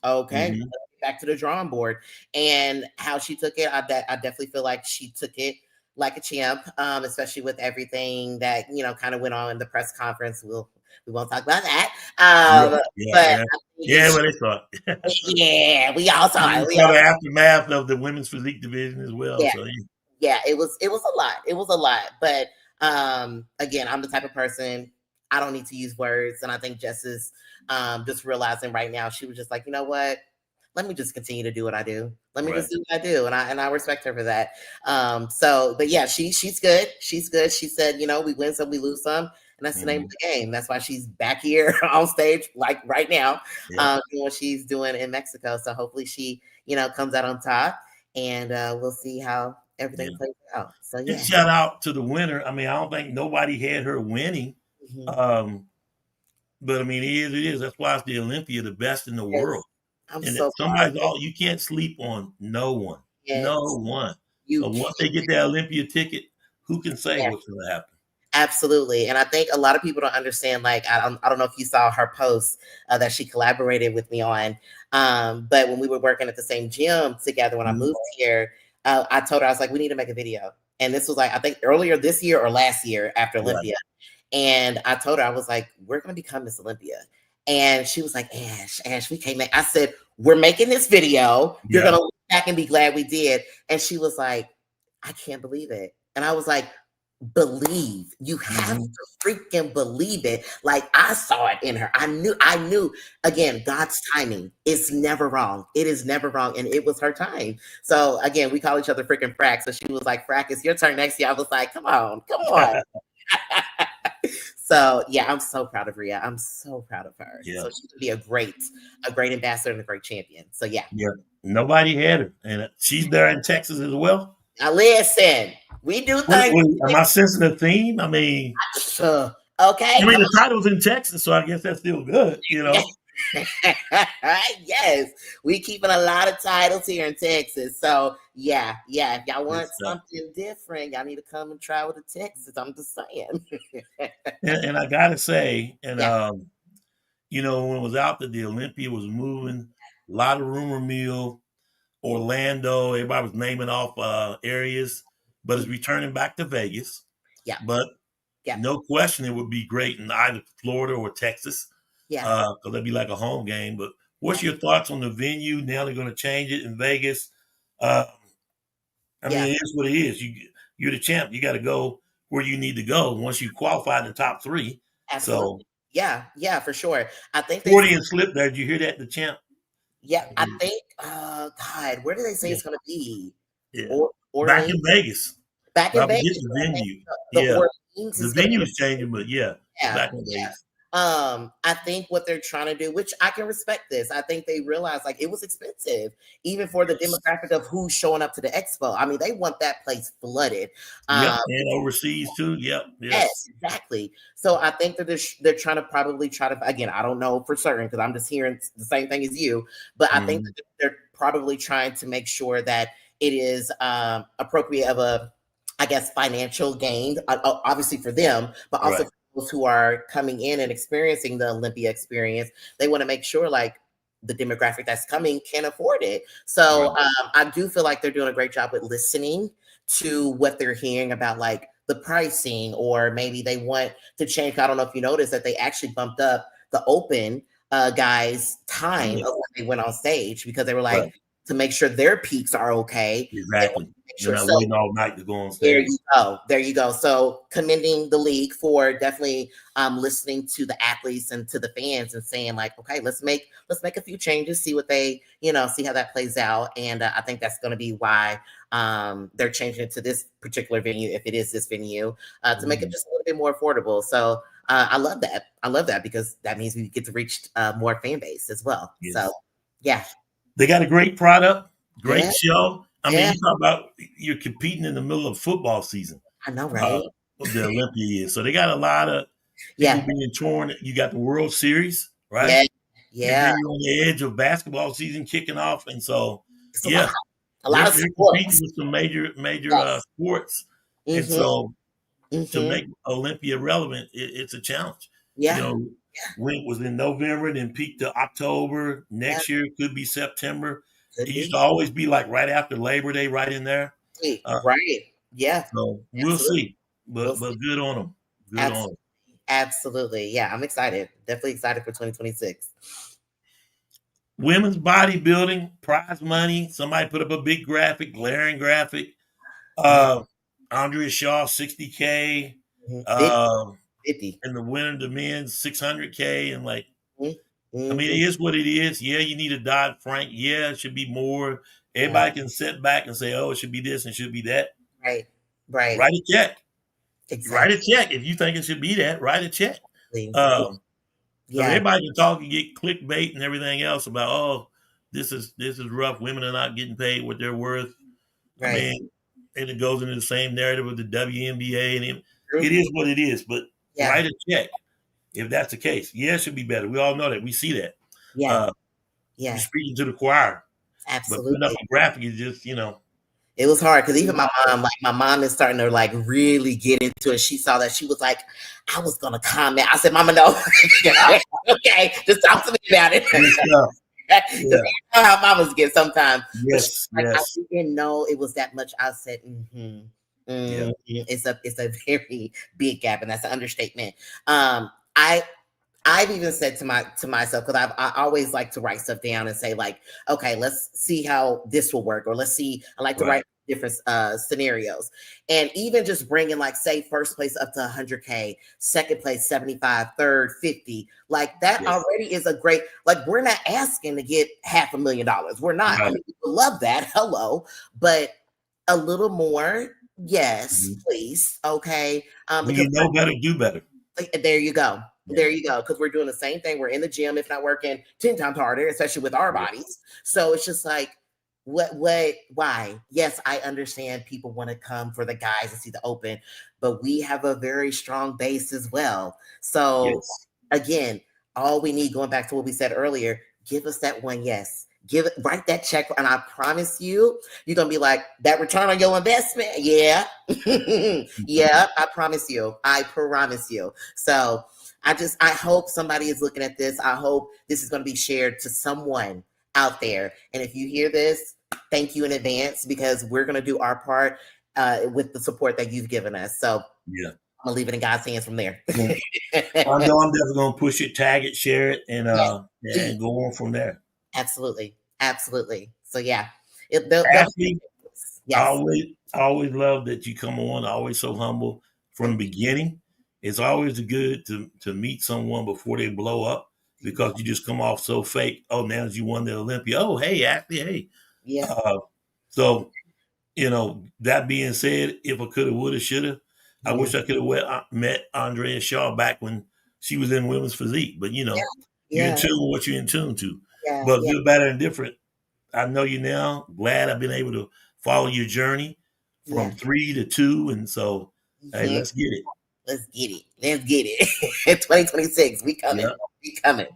[SPEAKER 1] Hmm.
[SPEAKER 2] back to the drawing board, and how she took it. I definitely feel like she took it like a champ, especially with everything that kind of went on in the press conference. We won't talk about that,
[SPEAKER 1] Yeah, yeah,
[SPEAKER 2] but
[SPEAKER 1] yeah.
[SPEAKER 2] I think
[SPEAKER 1] Yeah, what they thought.
[SPEAKER 2] yeah, we all
[SPEAKER 1] And
[SPEAKER 2] saw
[SPEAKER 1] we
[SPEAKER 2] it. We
[SPEAKER 1] saw
[SPEAKER 2] all
[SPEAKER 1] the aftermath of the women's physique division as well.
[SPEAKER 2] yeah,
[SPEAKER 1] So yeah.
[SPEAKER 2] yeah, it was a lot. It was a lot. But again, I'm the type of person I don't need to use words. And I think Jess is just realizing right now, she was just like, you know what? Let me just continue to do what I do. Let me
[SPEAKER 1] Right.
[SPEAKER 2] just do what I do. And I respect her for that. But yeah, she's good. She's good. She said, we win some, we lose some. And that's the name of
[SPEAKER 1] Mhm.
[SPEAKER 2] the game. That's why she's back here on stage, like right now,
[SPEAKER 1] Yeah,
[SPEAKER 2] doing what she's doing in Mexico. So hopefully she, comes out on top, and we'll see how everything
[SPEAKER 1] yeah.
[SPEAKER 2] plays out. So
[SPEAKER 1] And
[SPEAKER 2] yeah.
[SPEAKER 1] shout out to the winner. I mean, I don't think nobody had her winning.
[SPEAKER 2] Mhm.
[SPEAKER 1] Um, but I mean, it is, it is. That's why it's the Olympia, the best in the
[SPEAKER 2] Yes.
[SPEAKER 1] world.
[SPEAKER 2] I'm
[SPEAKER 1] And
[SPEAKER 2] so
[SPEAKER 1] if
[SPEAKER 2] proud of
[SPEAKER 1] somebody's all, you can't sleep on no one. No
[SPEAKER 2] it.
[SPEAKER 1] one.
[SPEAKER 2] You
[SPEAKER 1] So once they get that Olympia ticket, who can say
[SPEAKER 2] Yeah.
[SPEAKER 1] what's going to happen?
[SPEAKER 2] Absolutely. And I think a lot of people don't understand. Like, I don't know if you saw her post that she collaborated with me on. But when we were working at the same gym together when I
[SPEAKER 1] Mhm.
[SPEAKER 2] moved here, I told her, I was like, we need to make a video. And this was like, I think earlier this year or last year after
[SPEAKER 1] Right.
[SPEAKER 2] Olympia. And I told her, I was like, we're going to become Miss Olympia. And she was like, Ash, we can't make, I said, we're making this video. You're going
[SPEAKER 1] Yeah.
[SPEAKER 2] to look back and be glad we did. And she was like, I can't believe it. And I was like, believe. You have
[SPEAKER 1] Hmm.
[SPEAKER 2] to freaking believe it. Like I saw it in her. I knew again, God's timing is never wrong. It is never wrong. And it was her time. So again, we call each other freaking Frack. So she was like, Frack, it's your turn next year. I was like, come on, come on. So yeah, I'm so proud of Rhea. I'm so proud of her.
[SPEAKER 1] Yeah.
[SPEAKER 2] So she could be a great ambassador and a great champion. So yeah.
[SPEAKER 1] Yeah. Nobody had her, and she's there in Texas as well.
[SPEAKER 2] Now listen, we do things.
[SPEAKER 1] Am I sensing a theme? I mean,
[SPEAKER 2] Okay, come
[SPEAKER 1] the title's in Texas, so I guess that's still good.
[SPEAKER 2] on. Yes, we keeping a lot of titles here in Texas. So yeah, if y'all want
[SPEAKER 1] It's,
[SPEAKER 2] something different, y'all need to come and travel to Texas. I'm just saying.
[SPEAKER 1] and I gotta say, and
[SPEAKER 2] Yeah,
[SPEAKER 1] when it was out that the Olympia was moving, a lot of rumor mill, Orlando, everybody was naming off areas, but it's returning back to Vegas.
[SPEAKER 2] yeah,
[SPEAKER 1] But
[SPEAKER 2] yeah,
[SPEAKER 1] no question, it would be great in either Florida or Texas,
[SPEAKER 2] yeah,
[SPEAKER 1] because that'd be like a home game. But
[SPEAKER 2] yeah,
[SPEAKER 1] what's your thoughts on the venue? Now they're going to change it in Vegas. Uh, I
[SPEAKER 2] yeah.
[SPEAKER 1] mean, it is what it is. You're the champ. You got to go where you need to go once you qualify in the top three. So
[SPEAKER 2] Absolutely. Yeah, for sure. I think they.
[SPEAKER 1] 40 and slip there. Did you hear that? The champ.
[SPEAKER 2] Yeah, I
[SPEAKER 1] Mm,
[SPEAKER 2] think. God, where do they say
[SPEAKER 1] Yeah,
[SPEAKER 2] it's going to be?
[SPEAKER 1] yeah.
[SPEAKER 2] Or
[SPEAKER 1] Back
[SPEAKER 2] Orleans,
[SPEAKER 1] in Vegas.
[SPEAKER 2] back
[SPEAKER 1] But I
[SPEAKER 2] in
[SPEAKER 1] forget
[SPEAKER 2] Vegas.
[SPEAKER 1] the
[SPEAKER 2] I think
[SPEAKER 1] venue.
[SPEAKER 2] the
[SPEAKER 1] Yeah,
[SPEAKER 2] Orleans
[SPEAKER 1] the
[SPEAKER 2] is going to
[SPEAKER 1] venue
[SPEAKER 2] be.
[SPEAKER 1] is changing, but yeah,
[SPEAKER 2] Yeah,
[SPEAKER 1] back in
[SPEAKER 2] yeah.
[SPEAKER 1] Vegas.
[SPEAKER 2] I think what they're trying to do, which I can respect this, I think they realize like it was expensive, even for the
[SPEAKER 1] Yes.
[SPEAKER 2] demographic of who's showing up to the expo. I mean, they want that place flooded.
[SPEAKER 1] Yep,
[SPEAKER 2] Um,
[SPEAKER 1] and overseas too. Yep,
[SPEAKER 2] yes,
[SPEAKER 1] yes,
[SPEAKER 2] exactly. So I think that they're trying to probably try to again, I don't know for certain because I'm just hearing the same thing as you, but I think
[SPEAKER 1] mhm,
[SPEAKER 2] that they're probably trying to make sure that it is appropriate of a, I guess, financial gain, obviously for them, but also
[SPEAKER 1] right,
[SPEAKER 2] for those who are coming in and experiencing the Olympia experience. They want to make sure like the demographic that's coming can afford it. So
[SPEAKER 1] right,
[SPEAKER 2] I do feel like they're doing a great job with listening to what they're hearing about like the pricing, or maybe they want to change. I don't know if you noticed that they actually bumped up the open guys' time
[SPEAKER 1] yeah,
[SPEAKER 2] of when they went on stage because they were like
[SPEAKER 1] right,
[SPEAKER 2] to make sure their peaks are okay. They want
[SPEAKER 1] exactly.
[SPEAKER 2] to make
[SPEAKER 1] They're
[SPEAKER 2] sure.
[SPEAKER 1] not
[SPEAKER 2] So
[SPEAKER 1] waiting all night to go on
[SPEAKER 2] there
[SPEAKER 1] stage.
[SPEAKER 2] you go. There you go. So commending the league for definitely listening to the athletes and to the fans and saying like, okay, let's make a few changes, see what they, see how that plays out. And I think that's going to be why they're changing it to this particular venue, if it is this venue, to make it
[SPEAKER 1] Mhm,
[SPEAKER 2] just a little bit more affordable. So I love that. I love that because that means we get to reach more fan base as well. So
[SPEAKER 1] yes,
[SPEAKER 2] yeah,
[SPEAKER 1] they got a great product, great
[SPEAKER 2] yeah,
[SPEAKER 1] show. I mean,
[SPEAKER 2] yeah.
[SPEAKER 1] you talk about you're competing in the middle of football season.
[SPEAKER 2] I know,
[SPEAKER 1] Uh,
[SPEAKER 2] right?
[SPEAKER 1] the Olympia is so they got a lot of people
[SPEAKER 2] Yeah,
[SPEAKER 1] being torn. You got the World Series, right?
[SPEAKER 2] yeah,
[SPEAKER 1] And
[SPEAKER 2] yeah.
[SPEAKER 1] then you're on the edge of basketball season kicking off, and so
[SPEAKER 2] It's a lot.
[SPEAKER 1] yeah,
[SPEAKER 2] A
[SPEAKER 1] they're
[SPEAKER 2] lot of
[SPEAKER 1] they're competing
[SPEAKER 2] sports.
[SPEAKER 1] with some major
[SPEAKER 2] Yes.
[SPEAKER 1] sports, and
[SPEAKER 2] Mhm,
[SPEAKER 1] so to
[SPEAKER 2] mhm.
[SPEAKER 1] make Olympia relevant, it's a challenge. You
[SPEAKER 2] Yeah,
[SPEAKER 1] know, when it was in November, then peaked to October.
[SPEAKER 2] yeah,
[SPEAKER 1] Next year it could be September.
[SPEAKER 2] could
[SPEAKER 1] It used to
[SPEAKER 2] be.
[SPEAKER 1] always be like right after Labor Day, right in there. Uh,
[SPEAKER 2] Right. Yeah,
[SPEAKER 1] so we'll
[SPEAKER 2] absolutely.
[SPEAKER 1] see,
[SPEAKER 2] We'll
[SPEAKER 1] but
[SPEAKER 2] see.
[SPEAKER 1] good on them. Good on
[SPEAKER 2] Absolutely.
[SPEAKER 1] 'em.
[SPEAKER 2] Absolutely. Yeah, I'm excited. Definitely excited for 2026.
[SPEAKER 1] Women's bodybuilding, prize money. Somebody put up a big graphic, glaring graphic.
[SPEAKER 2] Yeah.
[SPEAKER 1] Uh, Andrea Shaw, 60K.
[SPEAKER 2] Mhm. 50,
[SPEAKER 1] Um,
[SPEAKER 2] 50.
[SPEAKER 1] and the winner, the men's 600K. And like,
[SPEAKER 2] Mhm,
[SPEAKER 1] I mean,
[SPEAKER 2] mhm.
[SPEAKER 1] it is what it is. Yeah, you need a Dodd Frank. Yeah, it should be more.
[SPEAKER 2] Yeah.
[SPEAKER 1] Everybody can sit back and say, oh, it should be this and it should be that.
[SPEAKER 2] Right. Right.
[SPEAKER 1] Write a check. Write a
[SPEAKER 2] Exactly.
[SPEAKER 1] check. If you think it should be that, write a check. Um, because
[SPEAKER 2] Yeah.
[SPEAKER 1] everybody can talk and get clickbait and everything else about, oh, this is rough. Women are not getting paid what they're worth. I
[SPEAKER 2] Right.
[SPEAKER 1] mean, and it goes into the same narrative of the WNBA, and it
[SPEAKER 2] True.
[SPEAKER 1] is what it is. But
[SPEAKER 2] Yeah.
[SPEAKER 1] write a check if that's the case. Yeah, it should be better. We all know that. We see that.
[SPEAKER 2] Yeah.
[SPEAKER 1] Uh, you're
[SPEAKER 2] Yeah.
[SPEAKER 1] speaking to the choir, but putting up
[SPEAKER 2] Absolutely.
[SPEAKER 1] a graphic is just,
[SPEAKER 2] It was hard because even my mom is starting to like really get into it. She saw that she was like, I was gonna comment. I said, Mama, no. Okay, just talk to me about it. Because
[SPEAKER 1] Yeah.
[SPEAKER 2] you know how mamas get sometimes. But she,
[SPEAKER 1] Yes.
[SPEAKER 2] like, I
[SPEAKER 1] Yes.
[SPEAKER 2] didn't know it was that much. I said,
[SPEAKER 1] Yeah.
[SPEAKER 2] it's a very big gap, and that's an understatement. I I've even said to myself, because I always like to write stuff down and say like, okay, let's see how this will work, or let's see. I like to
[SPEAKER 1] Right.
[SPEAKER 2] write different scenarios, and even just bringing like say first place up to 100K, second place 75, third 50, like that
[SPEAKER 1] Yes.
[SPEAKER 2] already is a great. Like we're not asking to get $500,000. We're not. I
[SPEAKER 1] Right.
[SPEAKER 2] mean, we would love that. Hello, but a little more. Yes,
[SPEAKER 1] Mhm.
[SPEAKER 2] please. Okay.
[SPEAKER 1] When
[SPEAKER 2] Because
[SPEAKER 1] you know better, do better.
[SPEAKER 2] there you go.
[SPEAKER 1] Yeah.
[SPEAKER 2] There you go. Because we're doing the same thing. We're in the gym, if not working 10 times harder, especially with our
[SPEAKER 1] Yeah.
[SPEAKER 2] bodies. So it's just like, why? Yes, I understand people want to come for the guys and see the open, but we have a very strong base as well. So
[SPEAKER 1] Yes.
[SPEAKER 2] again, all we need, going back to what we said earlier, give us that one yes. Give it, write that check, and I promise you, you're gonna be like, that return on your investment. Yeah. Yeah, I promise you. I promise you. So I hope somebody is looking at this. I hope this is gonna be shared to someone out there. And if you hear this, thank you in advance, because we're gonna do our part with the support that you've given us. So
[SPEAKER 1] Yeah.
[SPEAKER 2] I'm gonna leave it in God's hands from there.
[SPEAKER 1] Yeah. I know I'm definitely gonna push it, tag it, share it,
[SPEAKER 2] Yes,
[SPEAKER 1] and
[SPEAKER 2] please.
[SPEAKER 1] go on from there.
[SPEAKER 2] Absolutely. Absolutely. So yeah. They'll
[SPEAKER 1] Ashley,
[SPEAKER 2] yes.
[SPEAKER 1] I always love that you come on. Always so humble from the
[SPEAKER 2] Thank
[SPEAKER 1] beginning. It's always good to meet someone before they blow up,
[SPEAKER 2] you.
[SPEAKER 1] because you just come off so fake. Oh, now you won the Olympia. Oh, hey, Ashley, hey.
[SPEAKER 2] Yeah.
[SPEAKER 1] Uh, so that being said, if I coulda, woulda, shoulda, I
[SPEAKER 2] Yeah.
[SPEAKER 1] wish I could have met Andrea Shaw back when she was in women's physique. But you're in
[SPEAKER 2] Yeah.
[SPEAKER 1] tune with what you're in tune to.
[SPEAKER 2] Yeah.
[SPEAKER 1] But
[SPEAKER 2] Yeah.
[SPEAKER 1] good, bad, and different. I know you now. Glad I've been able to follow your journey from
[SPEAKER 2] Yeah.
[SPEAKER 1] 3 to 2, and so hey,
[SPEAKER 2] Mhm.
[SPEAKER 1] let's get it.
[SPEAKER 2] Let's get it. Let's get it. 2026. We coming.
[SPEAKER 1] Yeah.
[SPEAKER 2] We coming.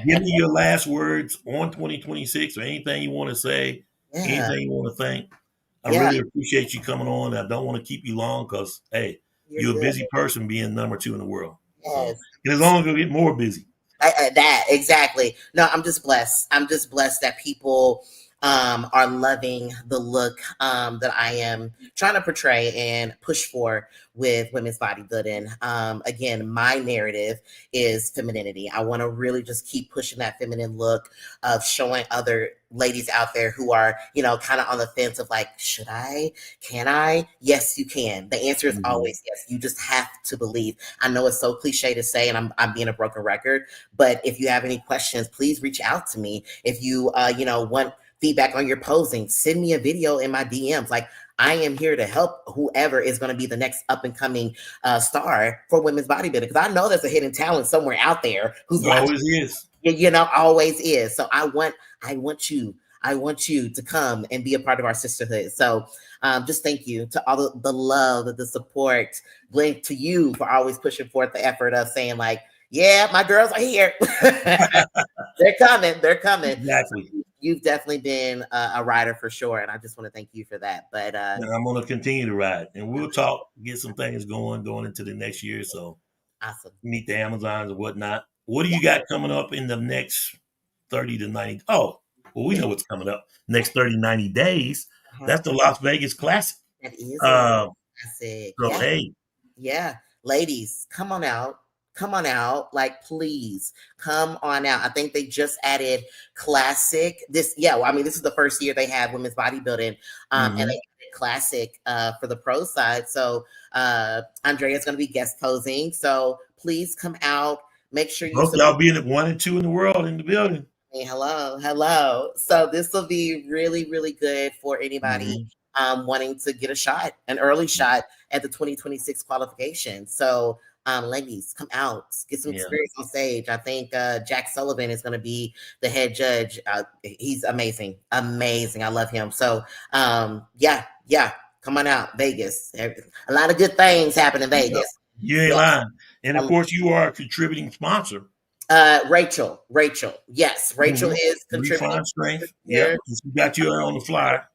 [SPEAKER 1] Give me your last words on 2026, or anything you want to say,
[SPEAKER 2] Yeah.
[SPEAKER 1] anything you want to thank. I
[SPEAKER 2] Yeah.
[SPEAKER 1] really appreciate you coming on. I don't want to keep you long because, hey,
[SPEAKER 2] You're
[SPEAKER 1] you're a
[SPEAKER 2] good.
[SPEAKER 1] busy person being number 2 in the world. So,
[SPEAKER 2] Yes.
[SPEAKER 1] and as long as we get more busy.
[SPEAKER 2] That exactly. No, I'm just blessed. I'm just blessed that people are loving the look that I am trying to portray and push for with women's bodybuilding. Again, my narrative is femininity. I want to really just keep pushing that feminine look of showing other ladies out there who are, kind of on the fence of like, should I? Can I? Yes, you can. The answer is
[SPEAKER 1] Mhm.
[SPEAKER 2] always yes. You just have to believe. I know it's so cliche to say, and I'm being a broken record, but if you have any questions, please reach out to me. If you, want feedback on your posing, send me a video in my DMs. Like, I am here to help whoever is going to be the next up and coming star for women's bodybuilding. Because I know there's a hidden talent somewhere out there who's
[SPEAKER 1] It
[SPEAKER 2] watching.
[SPEAKER 1] always is.
[SPEAKER 2] Always is. So I want you to come and be a part of our sisterhood. So just thank you to all the love, the support, Glenn, to you for always pushing forth the effort of saying like, yeah, my girls are here. They're coming. They're coming.
[SPEAKER 1] Exactly.
[SPEAKER 2] You've definitely been a rider for sure, and I just want to thank you for that. But
[SPEAKER 1] And I'm going to continue to ride, and we'll talk, get some things going into the next year. So
[SPEAKER 2] awesome.
[SPEAKER 1] meet the Amazons and whatnot. What do
[SPEAKER 2] Yeah.
[SPEAKER 1] you got coming up in the next 30 to 90? Oh, well, we know what's coming up next 30, 90 days.
[SPEAKER 2] Uh-huh.
[SPEAKER 1] That's the Las Vegas Classic.
[SPEAKER 2] That is a lot.
[SPEAKER 1] Uh,
[SPEAKER 2] I said,
[SPEAKER 1] so,
[SPEAKER 2] yeah.
[SPEAKER 1] hey,
[SPEAKER 2] Yeah, ladies, come on out. Come on out. Like, please come on out. I think they just added classic. This is the first year they have women's bodybuilding. And they
[SPEAKER 1] mhm.
[SPEAKER 2] added classic for the pro side. So Andrea's going to be guest posing. So please come out. Make sure you
[SPEAKER 1] Both
[SPEAKER 2] support.
[SPEAKER 1] y'all being at 1 and 2 in the world in the building.
[SPEAKER 2] Hey, hello, hello. So this will be really, really good for anybody
[SPEAKER 1] Mhm.
[SPEAKER 2] wanting to get a shot, an early shot at the 2026 qualification. So, ladies, come out, get some
[SPEAKER 1] Yeah,
[SPEAKER 2] experience on stage. I think Jack Sullivan is going to be the head judge. He's amazing, amazing. I love him. So, yeah, come on out, Vegas. A lot of good things happen in
[SPEAKER 1] yeah.
[SPEAKER 2] Vegas.
[SPEAKER 1] You ain't
[SPEAKER 2] Yeah.
[SPEAKER 1] lying. And of course, you are a contributing sponsor.
[SPEAKER 2] Rachel. Yes, Rachel
[SPEAKER 1] Mhm.
[SPEAKER 2] is contributing
[SPEAKER 1] Refine Strength. Yep.
[SPEAKER 2] here.
[SPEAKER 1] She got you on the flyer.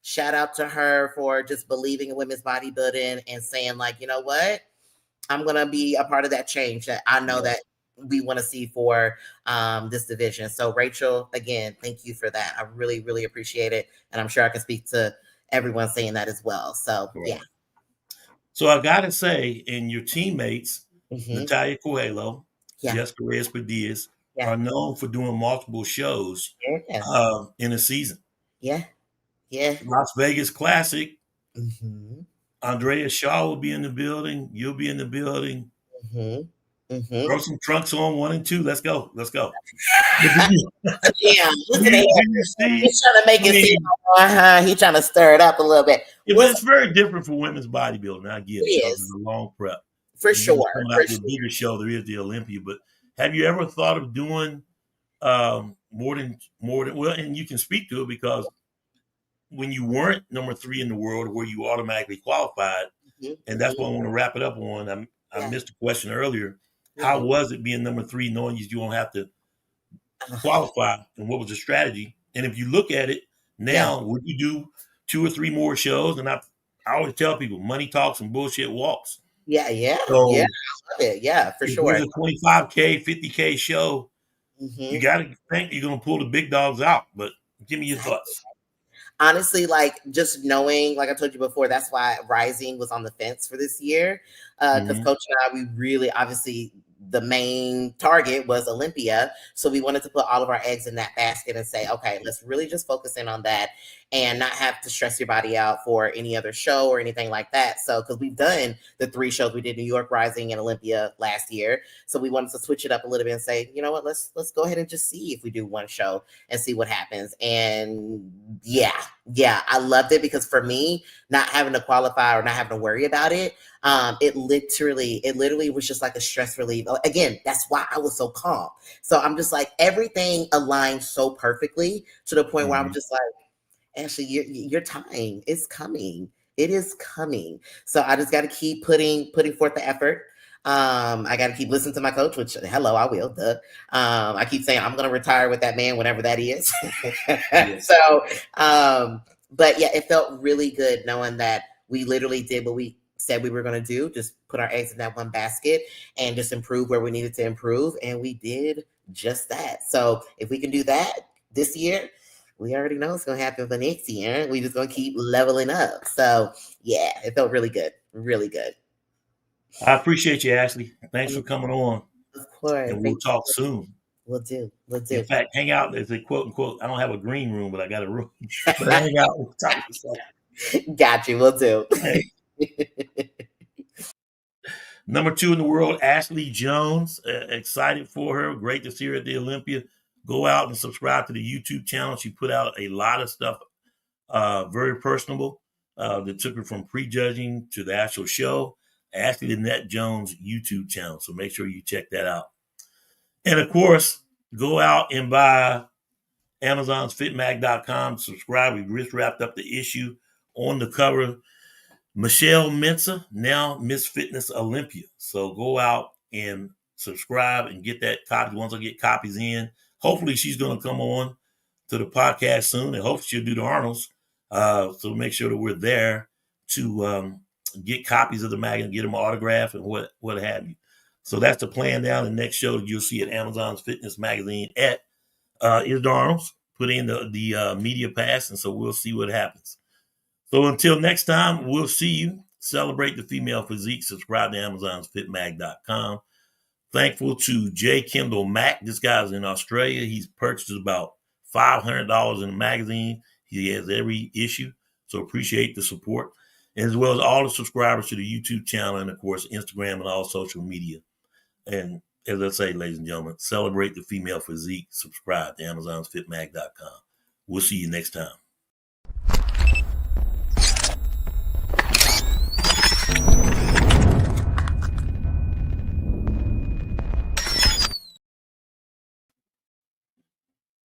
[SPEAKER 2] Shout out to her for just believing in women's bodybuilding and saying, like, you know what? I'm going to be a part of that change that I know that we want to see for this division. So, Rachel, again, thank you for that. I really, really appreciate it. And I'm sure I can speak to everyone saying that as well. So, yeah.
[SPEAKER 1] So I got to say, and your teammates,
[SPEAKER 2] Mm-hmm.
[SPEAKER 1] Natalia Coelho,
[SPEAKER 2] Yeah.
[SPEAKER 1] Jessica Reyes-Diaz,
[SPEAKER 2] Yeah.
[SPEAKER 1] are known for doing multiple shows
[SPEAKER 2] Yeah.
[SPEAKER 1] in a season.
[SPEAKER 2] Yeah. Yeah.
[SPEAKER 1] Las Vegas Classic,
[SPEAKER 2] Mm-hmm.
[SPEAKER 1] Andrea Shaw will be in the building. You'll be in the building.
[SPEAKER 2] Mm-hmm. Mm-hmm.
[SPEAKER 1] Throw some trunks on 1 and 2. Let's go. Let's go.
[SPEAKER 2] Yeah, listen to him.
[SPEAKER 1] Do you see?
[SPEAKER 2] He's trying to make
[SPEAKER 1] I
[SPEAKER 2] it seem,
[SPEAKER 1] mean,
[SPEAKER 2] he's trying to stir it up a little bit.
[SPEAKER 1] but it's very different for women's bodybuilding. I get
[SPEAKER 2] It
[SPEAKER 1] it because it's
[SPEAKER 2] is,
[SPEAKER 1] a long prep.
[SPEAKER 2] for
[SPEAKER 1] And then
[SPEAKER 2] sure.
[SPEAKER 1] coming
[SPEAKER 2] For
[SPEAKER 1] out with a
[SPEAKER 2] sure.
[SPEAKER 1] bigger show, there is the Olympia. But have you ever thought of doing more than well? And you can speak to it because when you weren't number 3 in the world, where you automatically qualified,
[SPEAKER 2] Mhm,
[SPEAKER 1] and that's
[SPEAKER 2] mhm.
[SPEAKER 1] what I want to wrap it up on. I
[SPEAKER 2] Yeah.
[SPEAKER 1] missed a question earlier. How
[SPEAKER 2] Mhm.
[SPEAKER 1] was it being number 3, knowing you don't have to
[SPEAKER 2] Ugh.
[SPEAKER 1] qualify, and what was the strategy? And if you look at it
[SPEAKER 2] Yeah.
[SPEAKER 1] now, would you do 2 or 3 more shows? And I always tell people, money talks and bullshit walks.
[SPEAKER 2] Yeah. Yeah. Yeah.
[SPEAKER 1] So
[SPEAKER 2] I love it. Yeah, for
[SPEAKER 1] if
[SPEAKER 2] sure.
[SPEAKER 1] there's a 25K, 50K show, you
[SPEAKER 2] Mhm.
[SPEAKER 1] got to think you're going to pull the big dogs out. But give me your
[SPEAKER 2] Exactly.
[SPEAKER 1] thoughts.
[SPEAKER 2] Honestly, like just knowing, like I told you before, that's why Rising was on the fence for this year. Because
[SPEAKER 1] Mhm.
[SPEAKER 2] Coach and I, we really obviously the main target was Olympia. So we wanted to put all of our eggs in that basket and say, okay, let's really just focus in on that and not have to stress your body out for any other show or anything like that. So because we've done the 3 shows, we did New York Rising and Olympia last year. So we wanted to switch it up a little bit and say, you know what, let's go ahead and just see if we do one show and see what happens. And yeah, I loved it because for me, not having to qualify or not having to worry about it, it literally was just like a stress relief. Again, that's why I was so calm. So I'm just like everything aligned so perfectly to the point where I'm
[SPEAKER 1] Mhm.
[SPEAKER 2] just like, Ashley, your time is coming. It is coming. So I just got to keep putting forth the effort. I got to keep listening to my coach, which hello, I will. Duh. I keep saying I'm going to retire with that man, whenever that is.
[SPEAKER 1] Yeah.
[SPEAKER 2] So, but yeah, it felt really good knowing that we literally did what we said we were going to do. Just put our eggs in that one basket and just improve where we needed to improve, and we did just that. So if we can do that this year, we already know it's going to happen for next year. We just going to keep leveling up. So yeah, it felt really good. Really good.
[SPEAKER 1] I appreciate you, Ashley. Thanks for coming on,
[SPEAKER 2] Of course.
[SPEAKER 1] and we'll
[SPEAKER 2] Thank you.
[SPEAKER 1] talk soon.
[SPEAKER 2] We'll do. We'll
[SPEAKER 1] In
[SPEAKER 2] do.
[SPEAKER 1] fact, hang out as a quote unquote. I don't have a green room, but I got a room. But hang out and talk to yourself.
[SPEAKER 2] Got you. We'll do.
[SPEAKER 1] Hey, number 2 in the world, Ashley Jones. Excited for her. Great to see her at the Olympia. Go out and subscribe to the YouTube channel. She put out a lot of stuff, very personable, that took her from prejudging to the actual show. Ashley Lynette Jones YouTube channel. So make sure you check that out. And of course, go out and buy Amazon's fitmag.com. Subscribe. We just wrapped up the issue on the cover. Michelle Mensah, now Miss Fitness Olympia. So go out and subscribe and get that copy. Once I get copies in, hopefully she's going to come on to the podcast soon, and hopefully she'll do the Arnolds. So make sure that we're there to get copies of the magazine, get them autographed, and what have you. So that's the plan now. The next show that you'll see at Amazon's Fitness Magazine at is the Arnolds. Put in the media pass, and so we'll see what happens. So until next time, we'll see you. Celebrate the female physique. Subscribe to Amazon's fitmag.com. Thankful to J. Kendall Mack. This guy's in Australia. He's purchased about $500 in the magazine. He has every issue. So appreciate the support, as well as all the subscribers to the YouTube channel and, of course, Instagram and all social media. And as I say, ladies and gentlemen, celebrate the female physique. Subscribe to Amazon's fitmag.com. We'll see you next time.